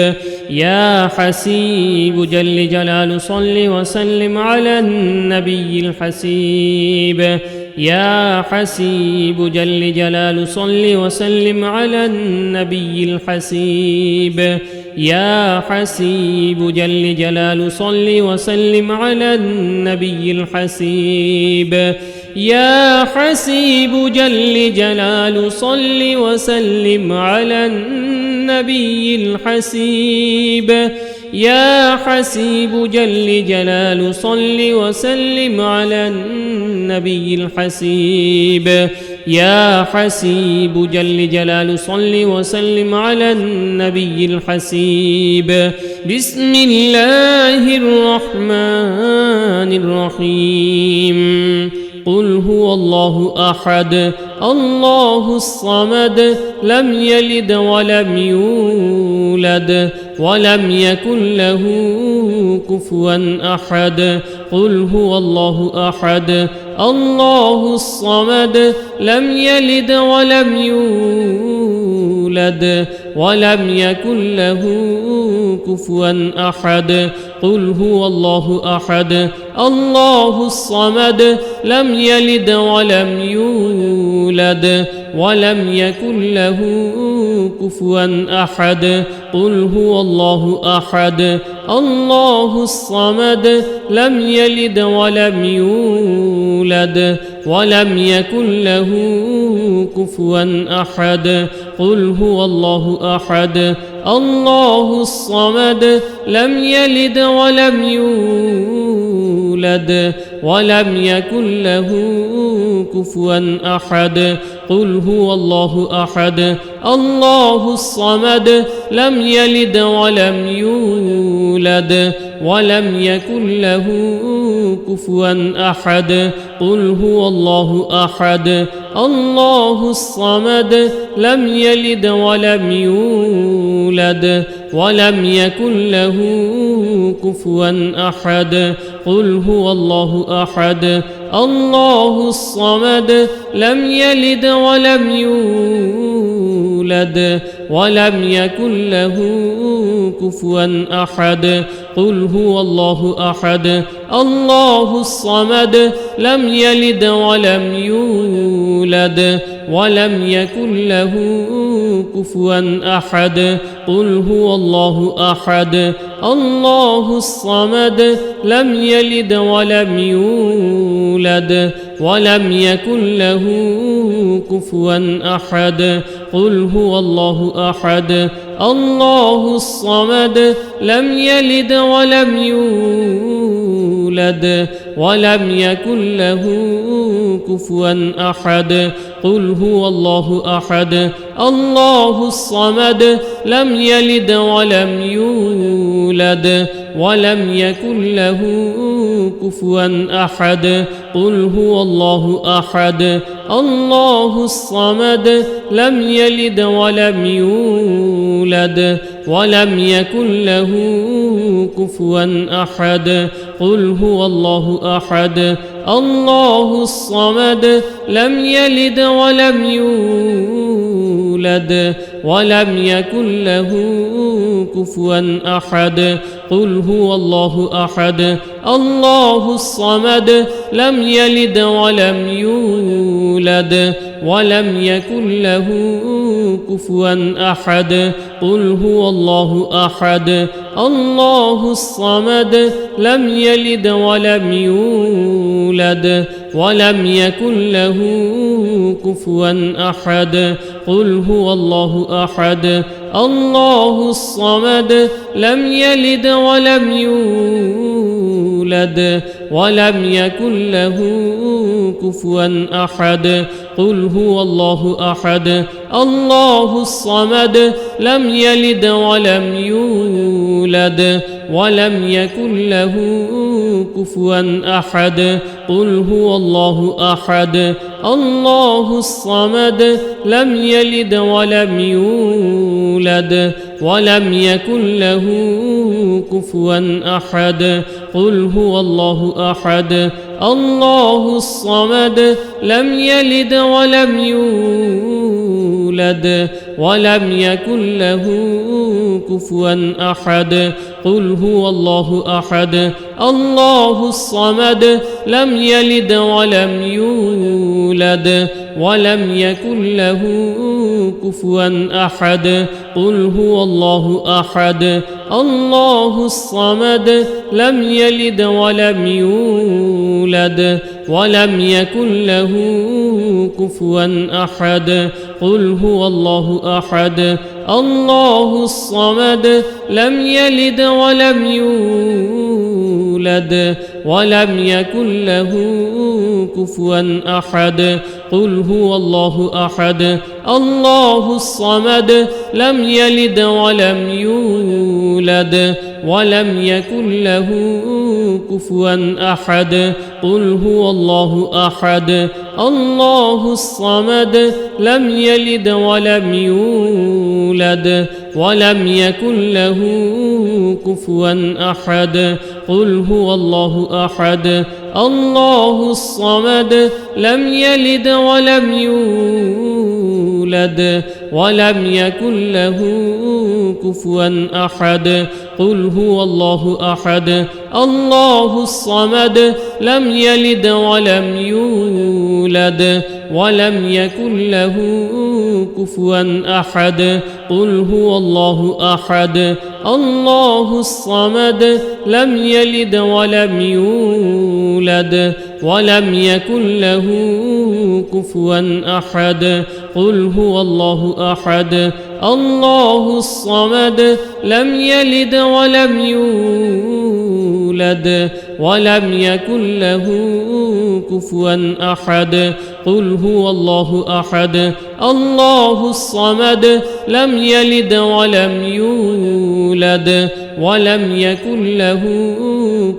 يا حسيب جل جلال صل وسلم على النبي الحسيب يا حسيب جل جلال صل وسلم على النبي الحسيب يا حسيب جل جلال صل وسلم على النبي الحسيب يا حسيب جل جلال صل وسلم على النبي الحسيب يا حسيب جل جلال صل وسلم على النبي الحسيب يا حسيب جل جلال صل وسلم على النبي الحسيب بسم الله الرحمن الرحيم قل هو الله أحد الله الصمد لم يلد ولم يولد ولم يكن له كفوا أحد قل هو الله أحد الله الصمد لم يلد ولم يولد ولم يكن له كفوا أحد قل هو الله أحد الله الصمد لم يلد ولم يولد ولم يكن له كفوا أحد قل هو الله أحد الله الصمد لم يلد ولم يولد ولم يكن له كفوا أحد قل هو الله أحد الله الصمد لم يلد ولم يولد ولم يكن له كفوا أحد قل هو الله أحد الله الصمد لم يلد ولم يولد ولم يكن له كفوا أحد قل هو الله أحد الله الصمد لم يلد ولم يولد ولم يكن له كفوا أحد قل هو الله أحد الله الصمد لم يلد ولم يولد ولم يكن له كفوا أحد قل هو الله أحد الله الصمد لم يلد ولم يولد ولم يكن له كفوا أحد قل هو الله أحد الله الصمد لم يلد ولم يولد ولم يكن له كفوا أحد قل هو الله أحد الله الصمد لم يلد ولم يولد ولم يكن له كفوا أحد قل هو الله أحد الله الصمد لم يلد ولم يولد ولم يكن له كفوا أحد قل هو الله أحد الله الصمد لم يلد ولم يولد ولم يكن له كفوا أحد قل هو الله أحد الله الصمد لم يلد ولم يولد ولم يكن له كفوا أحد قل هو الله أحد الله الصمد لم يلد ولم يولد ولم يكن له كفوا أحد قل هو الله أحد الله الصمد لم يلد ولم يولد ولم يكن له كفوا أحد قل هو الله أحد الله الصمد لم يلد ولم يولد ولم يكن له كفوا أحد قل هو الله أحد الله الصمد لم يلد ولم يولد ولم يكن له كفوا أحد قل هو الله أحد الله الصمد لم يلد ولم يولد ولم يكن له كفوا أحد قل هو الله أحد الله الصمد لم يلد ولم يولد ولم يكن له كفوا أحد قل هو الله أحد الله الصمد لم يلد ولم يولد ولم يكن له كفوا أحد قل هو الله أحد الله الصمد لم يلد ولم يولد ولم يكن له كفوا أحد قل هو الله أحد الله الصمد لم يلد ولم يولد ولم يكن له كفوا أحد قل هو الله أحد الله الصمد لم يلد ولم يولد ولم يكن له كفوا أحد قل هو الله أحد الله الصمد لم يلد ولم يولد ولم يكن له كفوا أحد قل هو الله أحد الله الصمد لم يلد ولم يولد ولم يكن له كفوا أحد قل هو الله أحد الله الصمد لم يلد ولم يولد ولم يكن له كفوا أحد قل هو الله أحد الله الصمد لم يلد ولم يولد ولم يكن له كفوا أحد قل هو الله أحد الله الصمد لم يلد ولم يولد ولم يكن له كفوا أحد قل هو الله أحد الله الصمد لم يلد ولم يولد ولم يكن له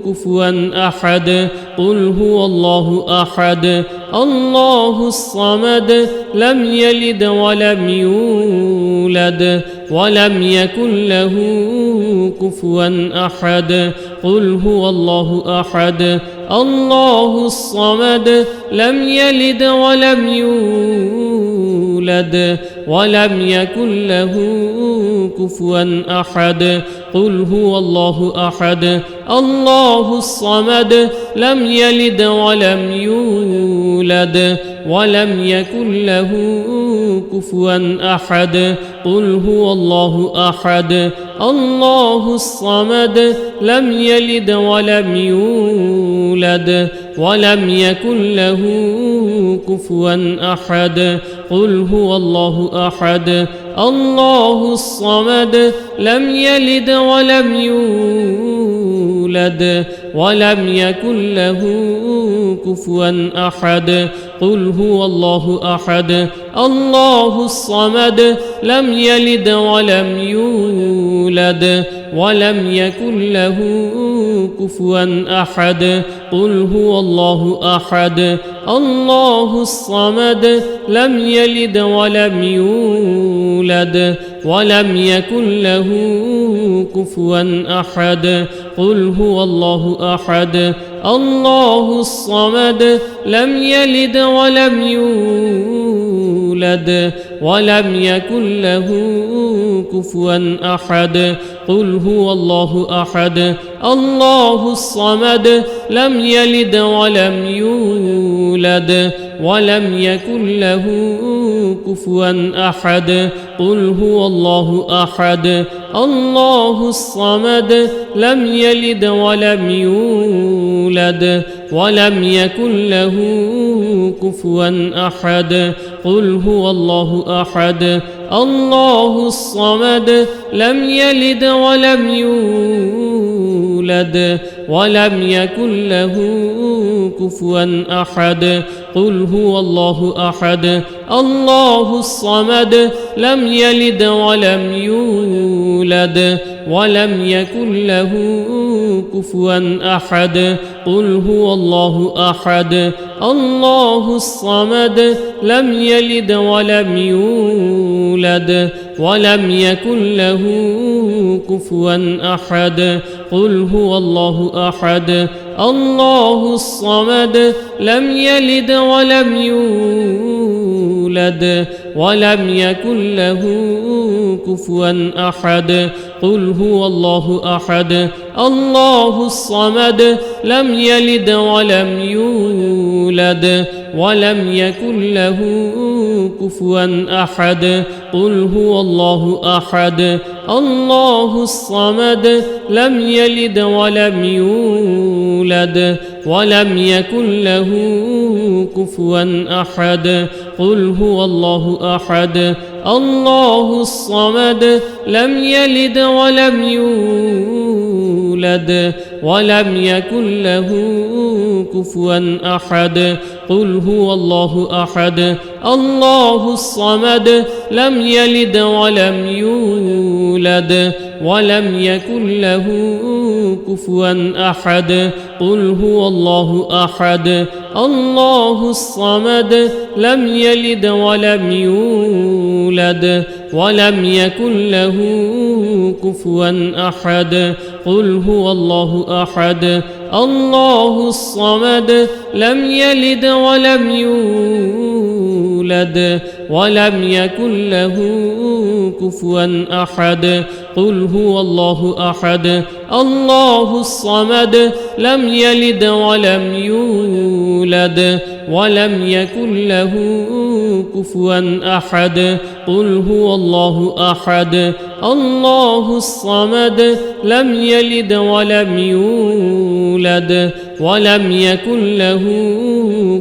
كفوا أحد قل هو الله أحد الله الصمد لم يلد ولم يولد ولم يكن له كفوا أحد قل هو الله أحد الله الصمد لم يلد ولم يولد ولم يكن له كفوا أحد قل هو الله أحد الله الصمد لم يلد ولم يولد ولم يكن له كفوا أحد قل هو الله أحد الله الصمد لم يلد ولم يولد ولم يكن له كفوا أحد قل هو الله أحد الله الصمد لم يلد ولم يولد ولم يكن له كفوا أحد قل هو الله أحد الله الصمد لم يلد ولم يولد ولم يكن له كفوا أحد قل هو الله أحد الله الصمد لم يلد ولم يولد ولم يكن له كفوا أحد قل هو الله أحد الله الصمد لم يلد ولم يولد ولم يكن له كفوا أحد قل هو الله أحد الله الصمد لم يلد ولم يولد ولم يكن له كفوا أحد قل هو الله أحد الله الصمد لم يلد ولم يولد ولم يكن له كفوا أحد قل هو الله أحد الله الصمد لم يلد ولم يولد ولم يكن له كفوا أحد قل هو الله أحد الله الصمد لم يلد ولم يولد ولم يكن له كفوا أحد قل هو الله أحد الله الصمد لم يلد ولم يولد ولم يكن له كفوا أحد قل هو الله أحد الله الصمد لم يلد ولم يولد ولم يكن له كفوا أحد قل هو الله أحد الله الصمد لم يلد ولم يولد ولم يكن له كفوا أحد قل هو الله أحد الله الصمد لم يلد ولم يولد ولم يكن له كفوا أحد قل هو الله أحد الله الصمد لم يلد ولم يولد ولم يكن له كفوا أحد قل هو الله أحد الله الصمد لم يلد ولم يولد ولم يكن له كفوا أحد قل هو الله أحد الله الصمد لم يلد ولم يولد ولم يكن له كفوا أحد قل هو الله أحد الله الصمد لم يلد ولم يولد ولم يكن له كفوا أحد قل هو الله أحد الله الصمد لم يلد ولم يولد ولم يكن له كفوا أحد قل هو الله أحد الله الصمد لم يلد ولم يولد ولم يكن له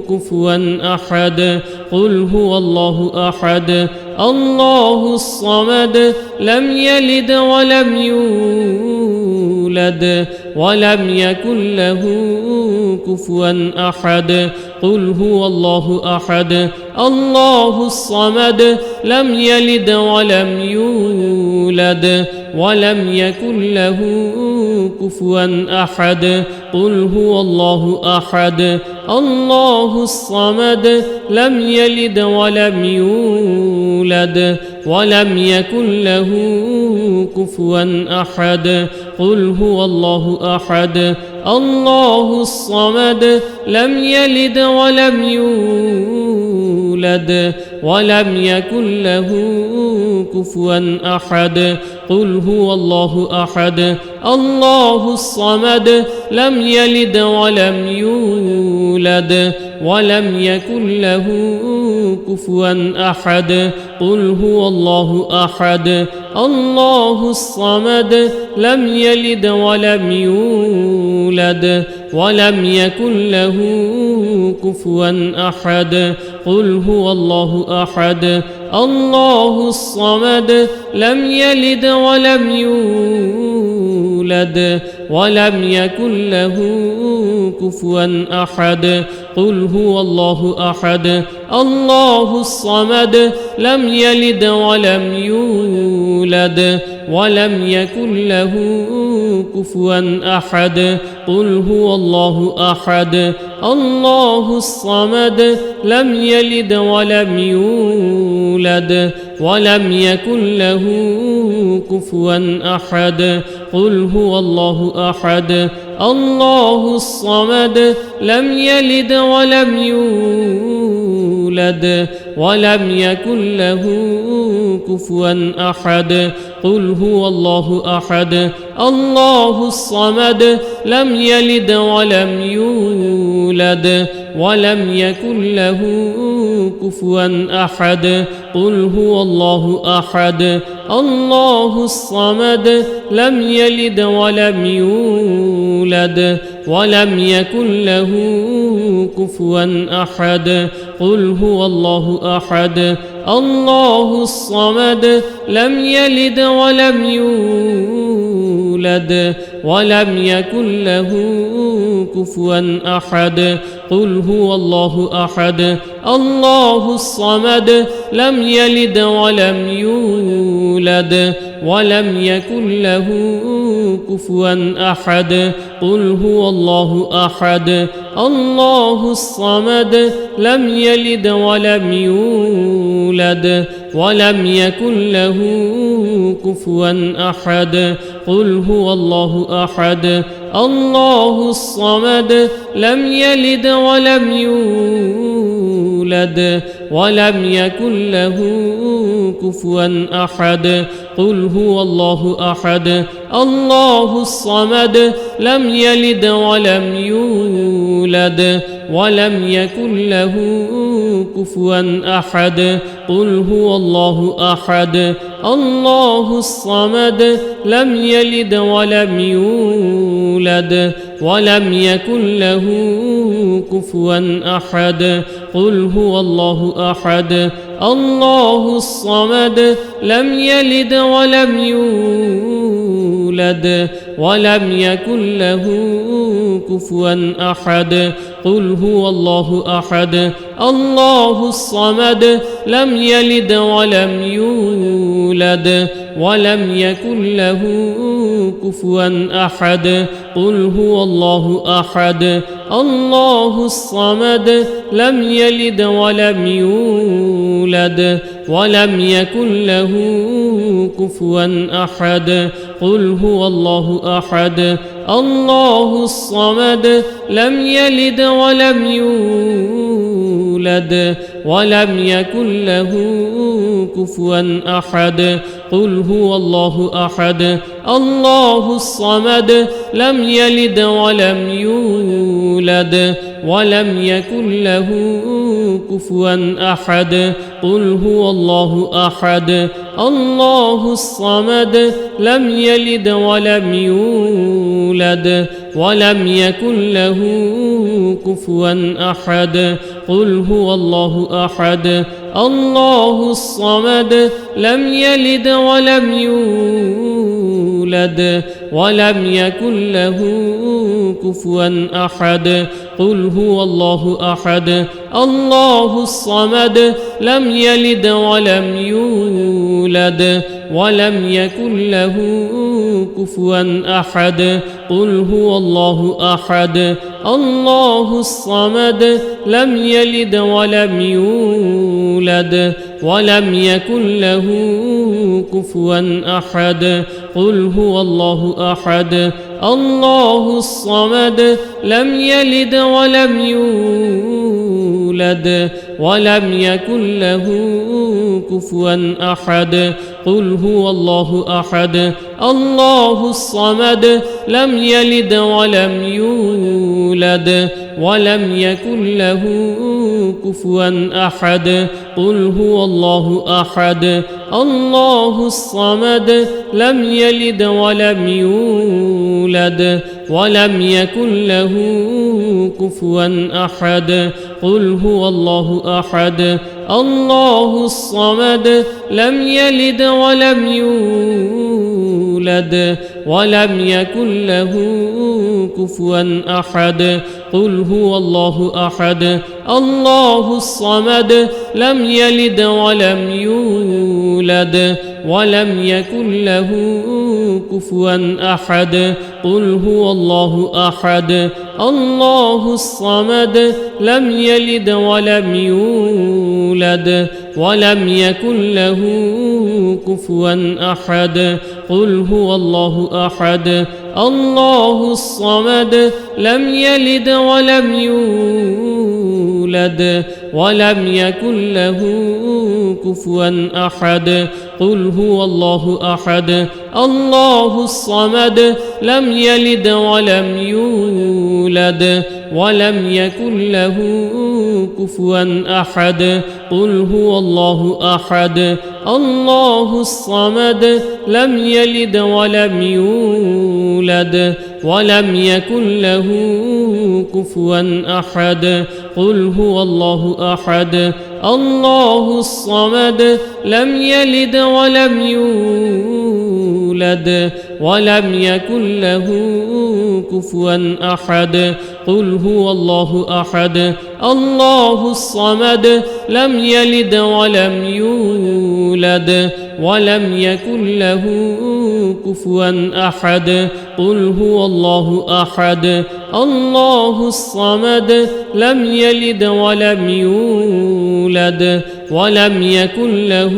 كفوا أحد قل هو الله أحد الله الصمد لم يلد ولم يولد ولم يكن له كفوا أحد قل هو الله أحد الله الصمد لم يلد ولم يولد ولم يكن له كفوا أحد قل هو الله أحد الله الصمد لم يلد ولم يولد ولم يكن له كفوا أحد قل هو الله أحد الله الصمد لم يلد ولم يولد يولد ولم يكن له كفوا أحد قل هو الله أحد الله الصمد لم يلد ولم يولد ولم يكن له كفوا أحد قل هو الله أحد الله الصمد لم يلد ولم يولد ولم يكن له كفوا أحد قل هو الله أحد الله الصمد لم يلد ولم يولد ولم يكن له كفوا أحد قل هو الله أحد الله الصمد لم يلد ولم يولد ولم يكن له كفوا أحد قل هو الله أحد الله الصمد لم يلد ولم يولد ولم يكن له كفوا أحد قل هو الله أحد الله الصمد لم يلد ولم يولد ولم يكن له كفوا أحد قل هو الله أحد الله الصمد لم يلد ولم يولد ولم يكن له كفوا أحد قل هو الله أحد الله الصمد لم يلد ولم يولد ولم يكن له كفوا أحد قل هو الله أحد الله الصمد لم يلد ولم يولد ولم يكن له كفوا أحد قل هو الله أحد الله الصمد لم يلد ولم يولد ولم يكن له كفوا أحد قل هو الله أحد الله الصمد لم يلد ولم يولد ولم يكن له كفوا أحد قل هو الله أحد الله الصمد لم يلد ولم يولد ولم يكن له كفوا أحد قل هو الله أحد الله الصمد لم يلد ولم يولد ولم يكن له كفوا أحد قل هو الله أحد الله الصمد لم يلد ولم يولد ولم يكن له كفوا أحد قل هو الله أحد الله الصمد لم يلد ولم يولد ولم يكن له كفوا أحد قل هو الله أحد الله الصمد لم يلد ولم يولد ولم يكن له كفوا أحد قل هو الله أحد الله الصمد لم يلد ولم يولد ولم يكن له كفوا أحد قل هو الله أحد الله الصمد لم يلد ولم يولد ولم يكن له كفوا أحد قل هو الله أحد الله الصمد لم يلد ولم يولد ولم يكن له كفوا أحد قل هو الله أحد الله الصمد لم يلد ولم يولد ولم يكن له كفوا أحد قل هو الله أحد الله الصمد لم يلد ولم يولد ولم يكن له كفوا أحد قل هو الله أحد الله الصمد لم يلد ولم يولد ولم يكن له كفوا أحد قل هو الله أحد الله الصمد لم يلد ولم يولد ولم يكن له كفوا أحد قل هو الله أحد الله الصمد لم يلد ولم يولد ولم يكن له كفوا أحد قل هو الله أحد الله الصمد لم يلد ولم يولد ولم يكن له كفوا أحد قل هو الله أحد الله الصمد لم يلد ولم يولد ولم يكن له كفوا أحد قل هو الله أحد الله الصمد لم يلد ولم يولد ولم يكن له كفوا أحد قل هو الله أحد الله الصمد لم يلد ولم يولد ولم يكن له كفوا أحد قل هو الله أحد الله الصمد لم يلد ولم يولد ولم يكن له كفوا أحد قل هو الله أحد الله الصمد لم يلد ولم يولد ولم يكن له كفوا أحد قل هو الله أحد الله الصمد لم يلد ولم يولد ولم يكن له كفوا أحد قل هو الله أحد الله الصمد لم يلد ولم يولد ولم يكن له كفوا أحد قل هو الله أحد الله الصمد لم يلد ولم يولد ولم يكن له كفوا أحد قل هو الله أحد الله الصمد لم يلد ولم يولد ولم يكن له كفوا أحد قل هو الله أحد الله الصمد لم يلد ولم يولد ولم يكن له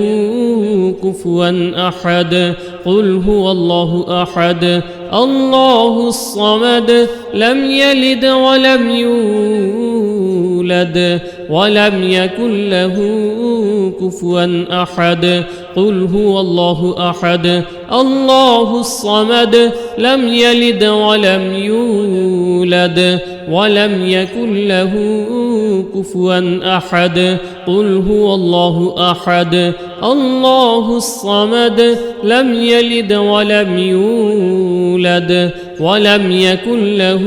كفوا أحد قل هو الله أحد الله الصمد لم يلد ولم يولد ولم يكن له كفوا أحد قل هو الله أحد الله الصمد لم يلد ولم يولد ولم يكن له كفوا أحد قل هو الله أحد الله الصمد لم يلد ولم يولد ولم يكن له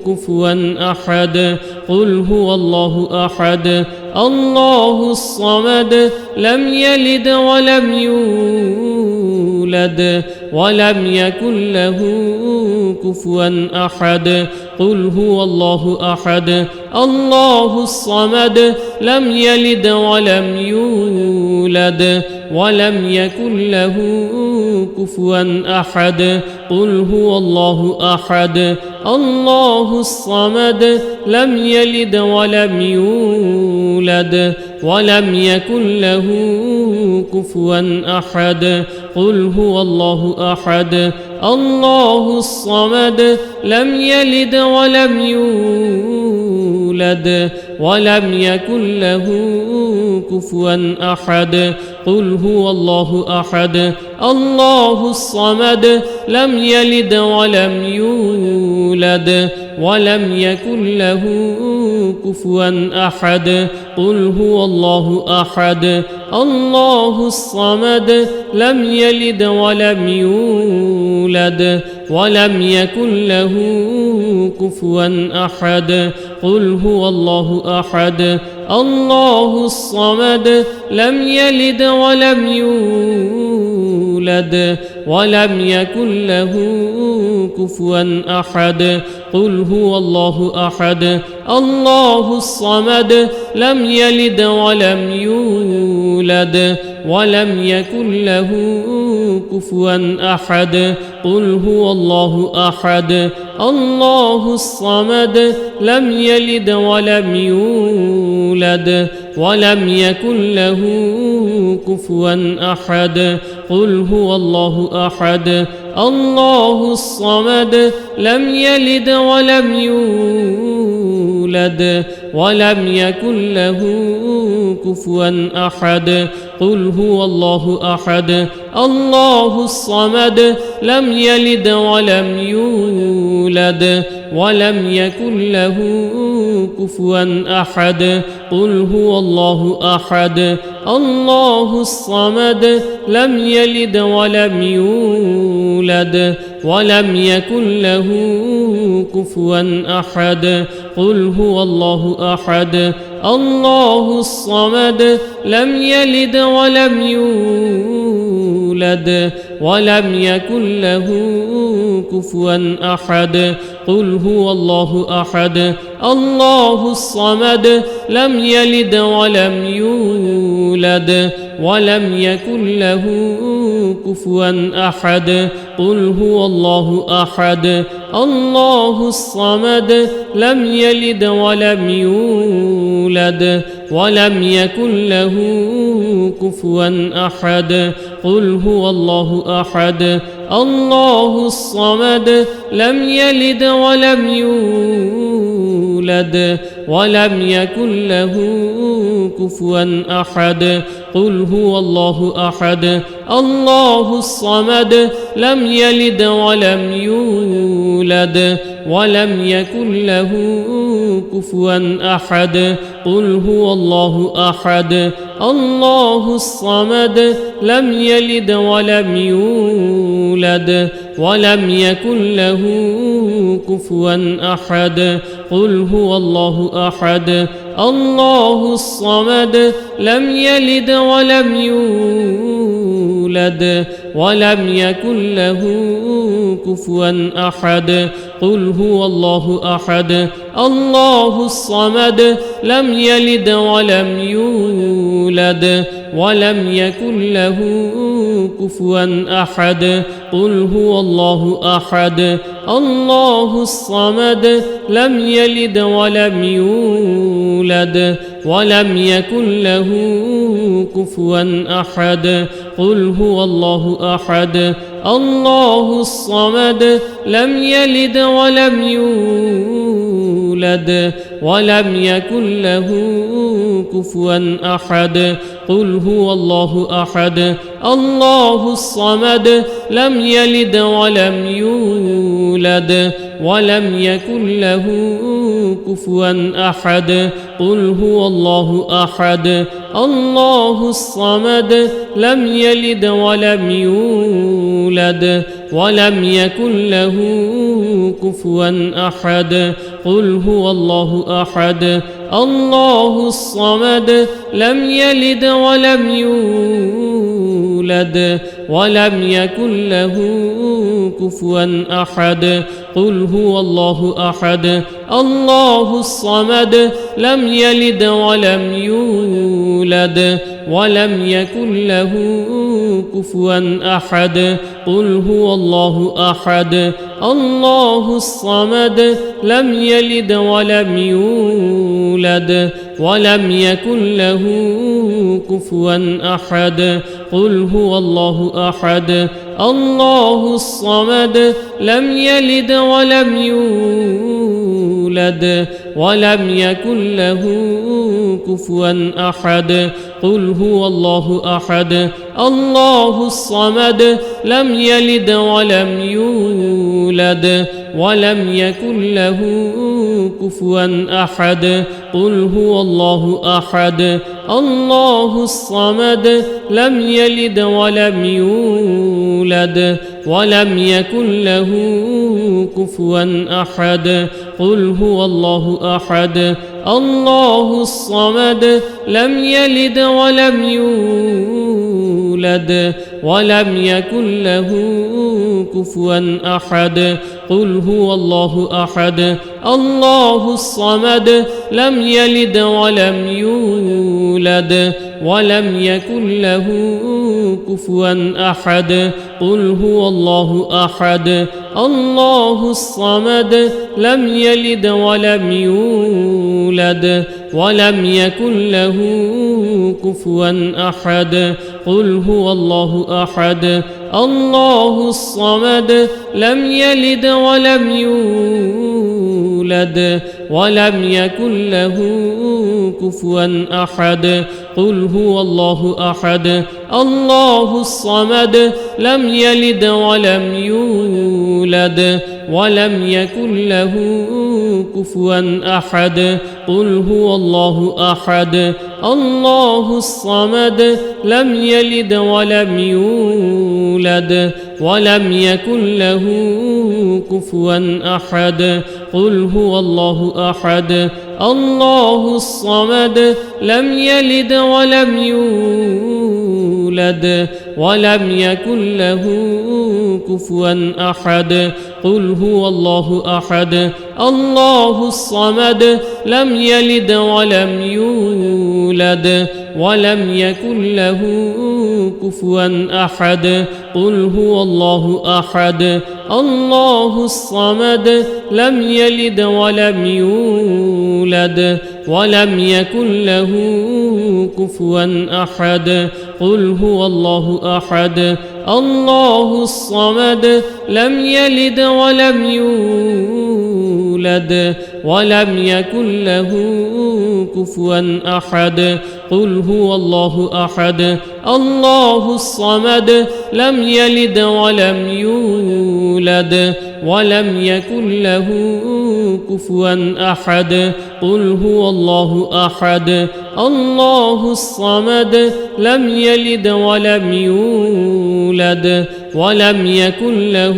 كفوا أحد قل هو الله أحد الله الصمد لم يلد ولم يولد ولم يكن له كفوا أحد قل هو الله أحد الله الصمد لم يلد ولم يولد ولم يكن له كفوا أحد قل هو الله أحد الله الصمد لم يلد ولم يولد ولم يكن له كفوا أحد قل هو الله أحد الله الصمد لم يلد ولم يولد ولم يكن له كفوا أحد قل هو الله أحد الله الصمد لم يلد ولم يولد ولم يكن له كفوا أحد قل هو الله أحد الله الصمد لم يلد ولم يولد ولم يكن له كفوا أحد قل هو الله أحد الله الصمد لم يلد ولم يولد ولم يكن له كفوا أحد قل هو الله أحد الله الصمد لم يلد ولم يولد ولم يكن له كفوا أحد قل هو الله أحد الله الصمد لم يلد ولم يولد ولم يكن له كفوا أحد قل هو الله أحد الله الصمد لم يلد ولم يولد يولد ولم يكن له كفوا أحد قل هو الله أحد الله الصمد لم يلد ولم يولد ولم يكن له كفوا أحد قل هو الله أحد الله الصمد لم يلد ولم يولد ولم يكن له كفوا أحد قل هو الله أحد الله الصمد لم يلد ولم يولد ولم يكن له كفوا أحد قل هو الله أحد الله الصمد لم يلد ولم يولد ولم يكن له كفوا أحد قل هو الله أحد الله الصمد لم يلد ولم يولد ولم يكن له كفوا أحد قل هو الله أحد الله الصمد لم يلد ولم يولد ولم يكن له كفوا أحد قل هو الله أحد الله الصمد لم يلد ولم يولد ولم يكن له كفوا أحد قل هو الله أحد الله الصمد لم يلد ولم يولد ولم يكن له كفوا أحد قل هو الله أحد الله الصمد لم يلد ولم يولد ولم يكن له كفوا أحد قل هو الله أحد الله الصمد لم يلد ولم يولد ولم يكن له كفوا أحد قل هو الله أحد الله الصمد لم يلد ولم يولد ولم يكن له كفوا أحد قل هو الله أحد الله الصمد لم يلد ولم يولد ولم يكن له كفوا أحد قل هو الله أحد الله الصمد لم يلد ولم يولد ولم يكن له كفوا أحد قل هو الله أحد الله الصمد لم يلد ولم يولد ولم يكن له كفوا أحد قل هو الله أحد الله الصمد لم يلد ولم يولد ولم يكن له كفوا أحد قل هو الله أحد الله الصمد لم يلد ولم يولد ولم يكن له كفوا أحد قل هو الله أحد الله الصمد لم يلد ولم يولد ولم يكن له كفوا أحد قل هو الله أحد الله الصمد لم يلد ولم يولد ولم يكن له كفوا أحد قل هو الله أحد الله الصمد لم يلد ولم يولد ولم يكن له كفوا أحد قل هو الله أحد الله الصمد لم يلد ولم يولد ولم يكن له كفوا أحد قل هو الله أحد الله الصمد لم يلد ولم يولد ولم يكن له كفوا أحد قل هو الله أحد الله الصمد لم يلد ولم يولد ولم يكن له كفوا أحد قل هو الله أحد الله الصمد لم يلد ولم يولد ولم يكن له كفوا أحد قل هو الله أحد الله الصمد لم يلد ولم يولد يولد ولم يكن له كفوا أحد قل هو الله أحد الله الصمد لم يلد ولم يولد ولم يكن له كفوا أحد قل هو الله أحد الله الصمد لم يلد ولم يولد ولم يكن له كفوا أحد قل هو الله أحد الله الصمد لم يلد ولم يولد ولم يكن له كفوا أحد قل هو الله أحد الله الصمد لم يلد ولم يولد ولم يكن له كفوا أحد قل هو الله أحد الله الصمد لم يلد ولم يولد ولم يكن له كفوا أحد قل هو الله أحد الله الصمد لم يلد ولم يولد ولم يكن له كفوا أحد قل هو الله أحد الله الصمد لم يلد ولم يولد ولم يكن له كفوا أحد قل هو الله أحد الله الصمد لم يلد ولم يولد ولم يكن له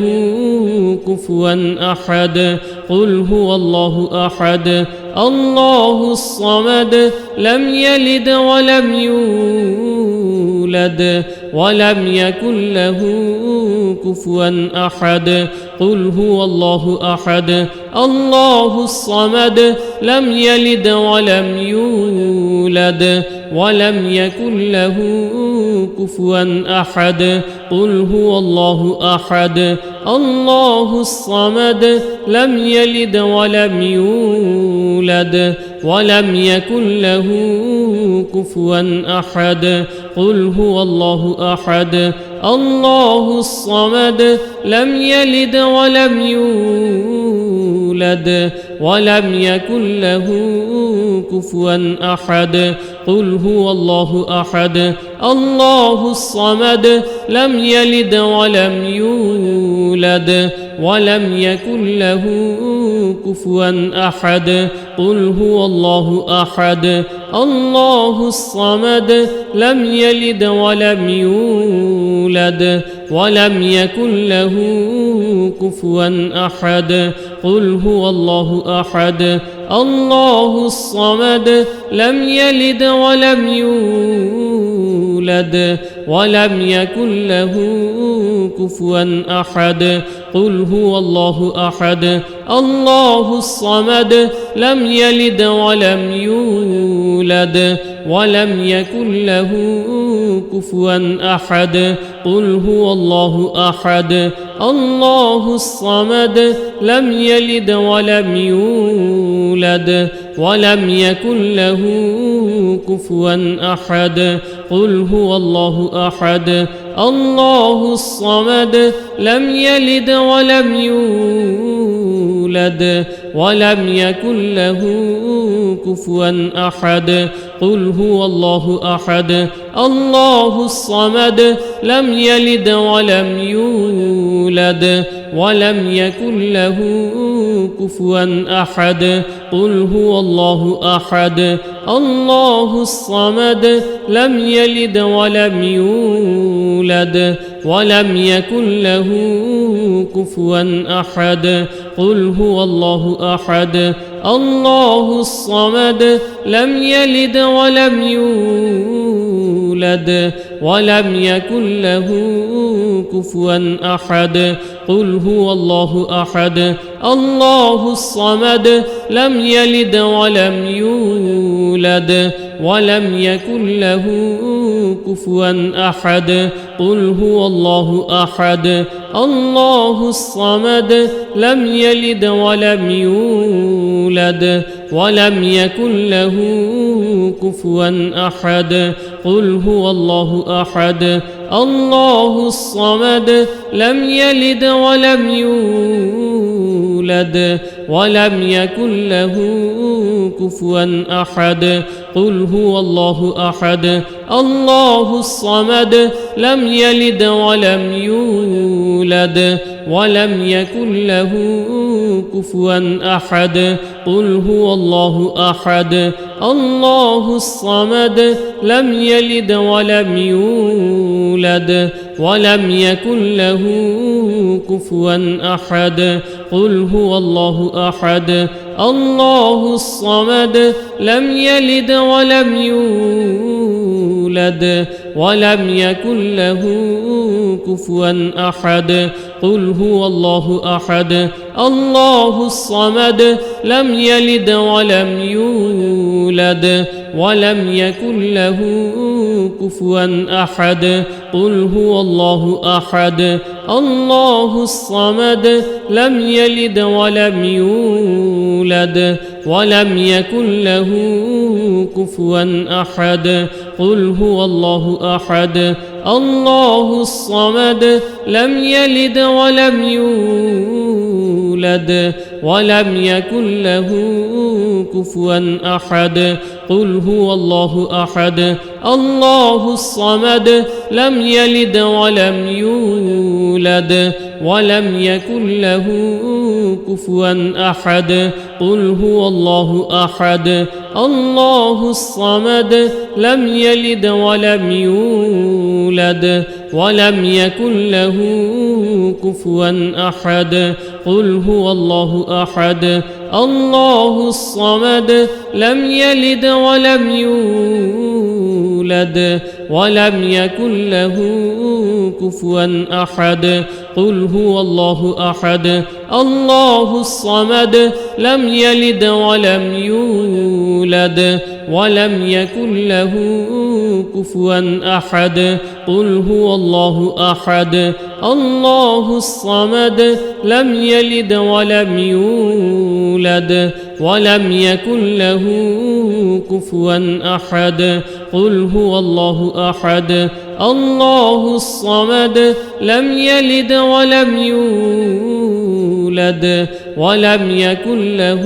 كفوا أحد قل هو الله أحد الله الصمد لم يلد ولم يولد ولم يكن له كفوا أحد قل هو الله أحد الله الصمد لم يلد ولم يولد ولم يكن له كفوا أحد قل هو الله أحد الله الصمد لم يلد ولم يولد ولم يكن له كفوا أحد قل هو الله أحد الله الصمد لم يلد ولم يولد ولم يكن له كفوا أحد قل هو الله أحد الله الصمد لم يلد ولم يولد ولم يكن له كفوا أحد قل هو الله أحد الله الصمد لم يلد ولم يولد ولم يكن له كفوا أحد قل هو الله أحد الله الصمد لم يلد ولم يولد ولم يكن له كفوا أحد قل هو الله أحد الله الصمد لم يلد ولم يولد ولم يكن له كفوا أحد قل هو الله أحد الله الصمد لم يلد ولم يولد ولم يكن له كفوا أحد قل هو الله أحد الله الصمد لم يلد ولم يولد ولم يكن له كفوا أحد قل هو الله أحد الله الصمد لم يلد ولم يولد ولم يكن له كفوا أحد قل هو الله أحد الله الصمد لم يلد ولم يولد ولم يكن له كفوا أحد قل هو الله أحد الله الصمد لم يلد ولم يولد ولم يكن له كفوا أحد قل هو الله أحد الله الصمد لم يلد ولم يولد ولم يكن له كفوا أحد قل هو الله أحد الله الصمد لم يلد ولم يولد ولم يكن له كفوا أحد قل هو الله أحد الله الصمد لم يلد ولم يولد ولم يكن له كفوا أحد قل هو الله أحد الله الصمد لم يلد ولم يولد ولم يكن له كفوا أحد قل هو الله أحد الله الصمد لم يلد ولم يولد ولم يكن له كفوا أحد قل هو الله أحد الله الصمد لم يلد ولم يولد ولم يكن له كفوا أحد قل هو الله أحد الله الصمد لم يلد ولم يولد ولم يكن له كفوا أحد قل هو الله أحد الله الصمد لم يلد ولم يولد ولم يكن له كفوا أحد قل هو الله أحد الله الصمد لم يلد ولم يولد ولم يكن له كفوا أحد قل هو الله أحد الله الصمد لم يلد ولم يولد ولم يكن له كفوا أحد قل هو الله أحد الله الصمد لم يلد ولم يولد ولم يكن له كفوا أحد قل هو الله أحد الله الصمد لم يلد ولم يولد ولم يكن له كفوا أحد قل هو الله أحد الله الصمد لم يلد ولم يولد ولم يكن له كفوا أحد قل هو الله أحد الله الصمد لم يلد ولم يولد ولم يكن له كفوا أحد قل هو الله أحد الله الصمد لم يلد ولم يولد ولم يكن له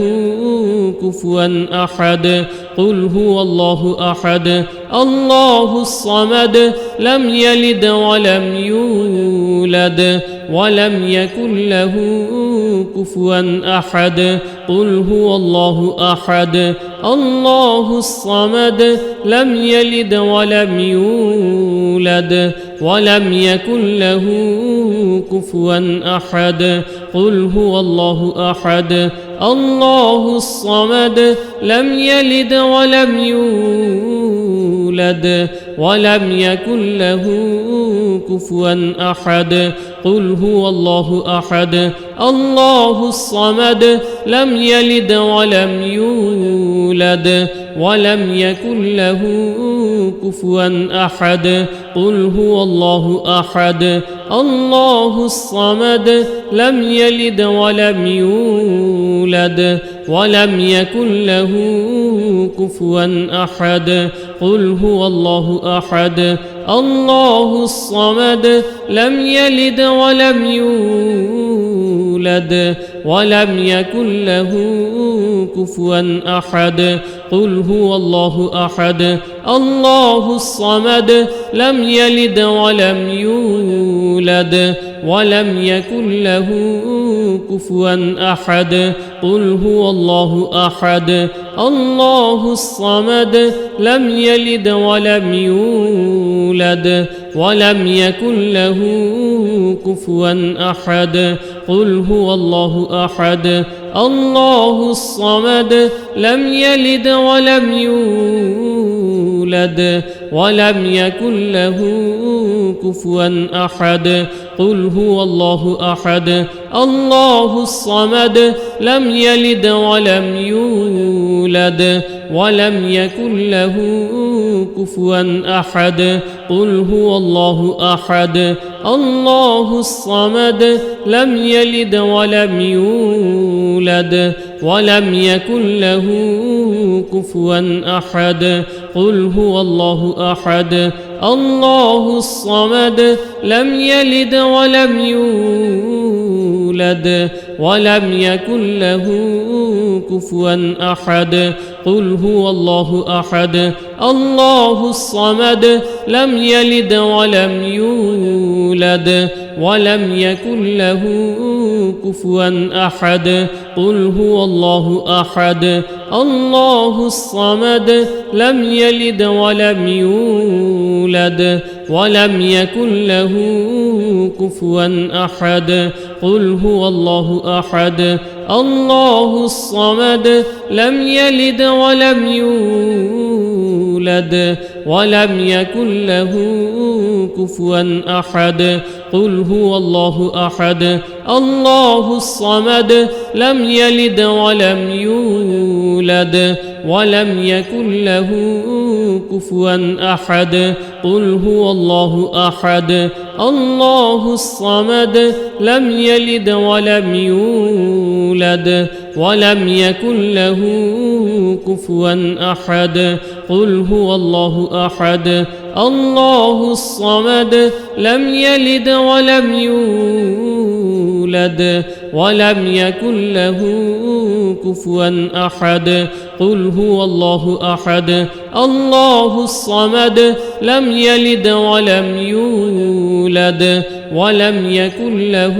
كفوا أحد قل هو الله أحد الله الصمد لم يلد ولم يولد ولم يكن له كفوا أحد قل هو الله أحد الله الصمد لم يلد ولم يولد ولم يكن له كفوا أحد قل هو الله أحد الله الصمد لم يلد ولم يولد ولم يكن له كفوا أحد قل هو الله أحد الله الصمد لم يلد ولم يولد ولم يكن له كفوا أحد قل هو الله أحد الله الصمد لم يلد ولم يولد ولم يكن له كفوا أحد قل هو الله أحد الله الصمد لم يلد ولم يولد ولم يكن له كفوا أحد قل هو الله أحد الله الصمد لم يلد ولم يولد ولم يكن له كفوا أحد قل هو الله أحد الله الصمد لم يلد ولم يولد ولم يكن له كفوا أحد قل هو الله أحد الله الصمد لم يلد ولم يولد ولم يكن له كفوا أحد قل هو الله أحد الله الصمد لم يلد ولم يولد ولم يكن له كفوا أحد قل هو الله أحد الله الصمد لم يلد ولم يولد ولم يكن له كفوا أحد قل هو الله أحد الله الصمد لم يلد ولم يولد يولد ولم يكن له كفوا أحد قل هو الله أحد الله الصمد لم يلد ولم يولد ولم يكن له كفوا أحد قل هو الله أحد الله الصمد لم يلد ولم يولد ولم يكن له كفوا أحد قل هو الله أحد الله الصمد لم يلد ولم يولد ولم يكن له كفوا أحد قل هو الله أحد الله الصمد لم يلد ولم يولد ولم يكن له كفوا أحد قل هو الله أحد الله الصمد لم يلد ولم يولد ولم يكن له كفوا أحد قل هو الله أحد الله الصمد لم يلد ولم يولد ولم يكن له كفوا أحد قل هو الله أحد الله الصمد لم يلد ولم يولد ولم يكن له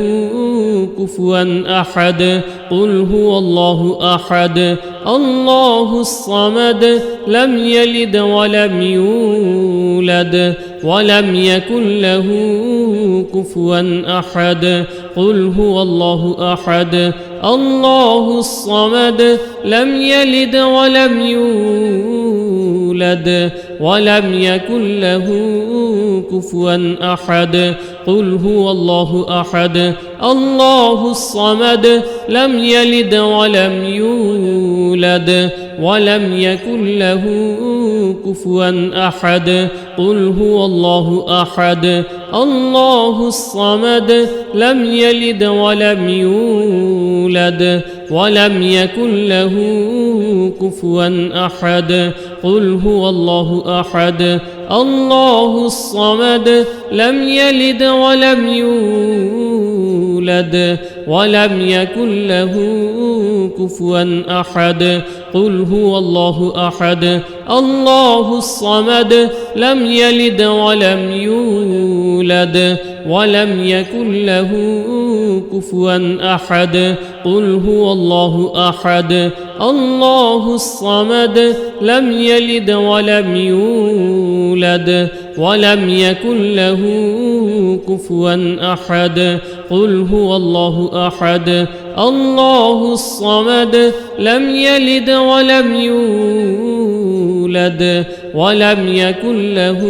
كفوا أحد قل هو الله أحد الله الصمد لم يلد ولم يولد ولم يكن له كفوا أحد قل هو الله أحد الله الصمد لم يلد ولم يولد ولم يكن له كفوا أحد قل هو الله أحد الله الصمد لم يلد ولم يولد ولم يكن له كفوا أحد قل هو الله أحد الله الصمد لم يلد ولم يولد ولم يكن له كفوا أحد قل هو الله أحد الله الصمد لم يلد ولم يولد ولم يكن له كفوا أحد قل هو الله أحد الله الصمد لم يلد ولم يولد ولم يكن له كفوا أحد قل هو الله أحد الله الصمد لم يلد ولم يولد ولم يكن له كفوا أحد قل هو الله أحد الله الصمد لم يلد ولم يولد ولم يكن له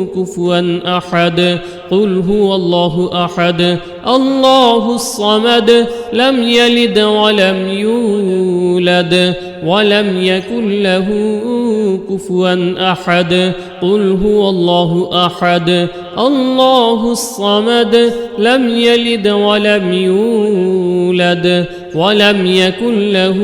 كفوا أحد قل هو الله أحد الله الصمد لم يلد ولم يولد ولم يكن له كفوا أحد قل هو الله أحد الله الصمد لم يلد ولم يولد ولم يكن له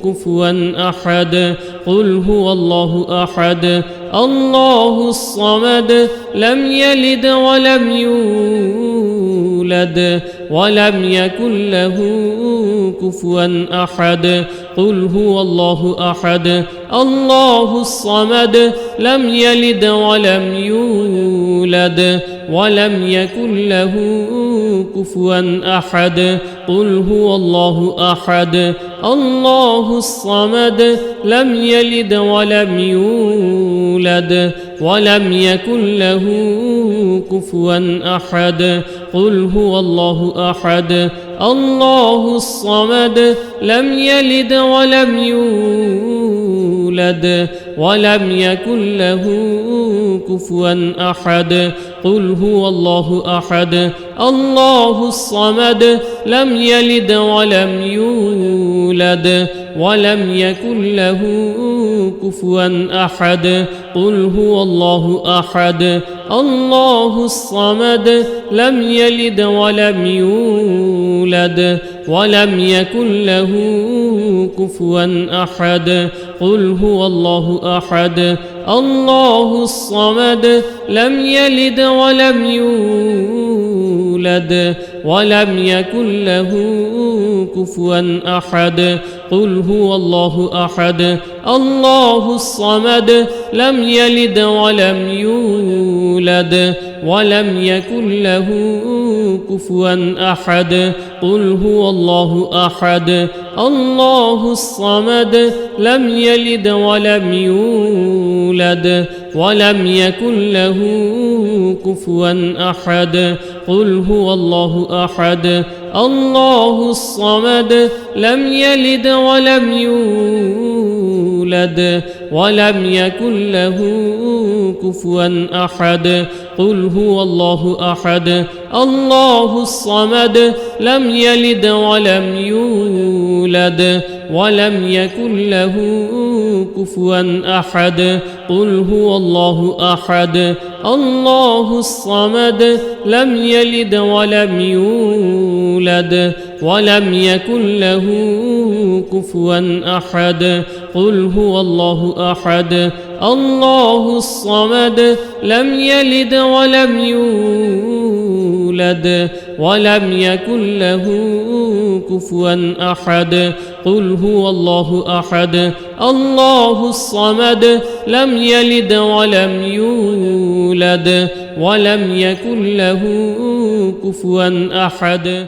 كفوا أحد قل هو الله أحد الله الصمد لم يلد ولم يولد ولم يكن له كفوا أحد قل هو الله أحد الله الصمد لم يلد ولم يولد ولم يكن له كفوا أحد قل هو الله أحد الله الصمد لم يلد ولم يولد ولم يكن له كفوا أحد قل هو الله أحد الله الصمد لم يلد ولم يولد ولم يكن له كفوا أحد قل هو الله أحد الله الصمد لم يلد ولم يولد ولم يكن له كفوا أحد قل هو الله أحد الله الصمد لم يلد ولم يولد ولم يكن له كفوا أحد قل هو الله أحد الله الصمد لم يلد ولم يولد يولد ولم يكن له كفوا أحد قل هو الله أحد الله الصمد لم يلد ولم يولد ولم يكن له كفوا أحد قل هو الله أحد الله الصمد لم يلد ولم يولد ولم يكن له كفوا أحد قل هو الله أحد الله الصمد لم يلد ولم يولد ولم يكن له كفوا أحد قل هو الله أحد الله الصمد لم يلد ولم يولد ولم يكن له كفوا أحد قل هو الله أحد الله الصمد لم يلد ولم يولد ولم يكن له كفوا أحد قل هو الله أحد الله الصمد لم يلد ولم يولد ولم يكن له كفوا أحد قل هو الله أحد الله الصمد لم يلد ولم يولد ولم يكن له كفوا أحد.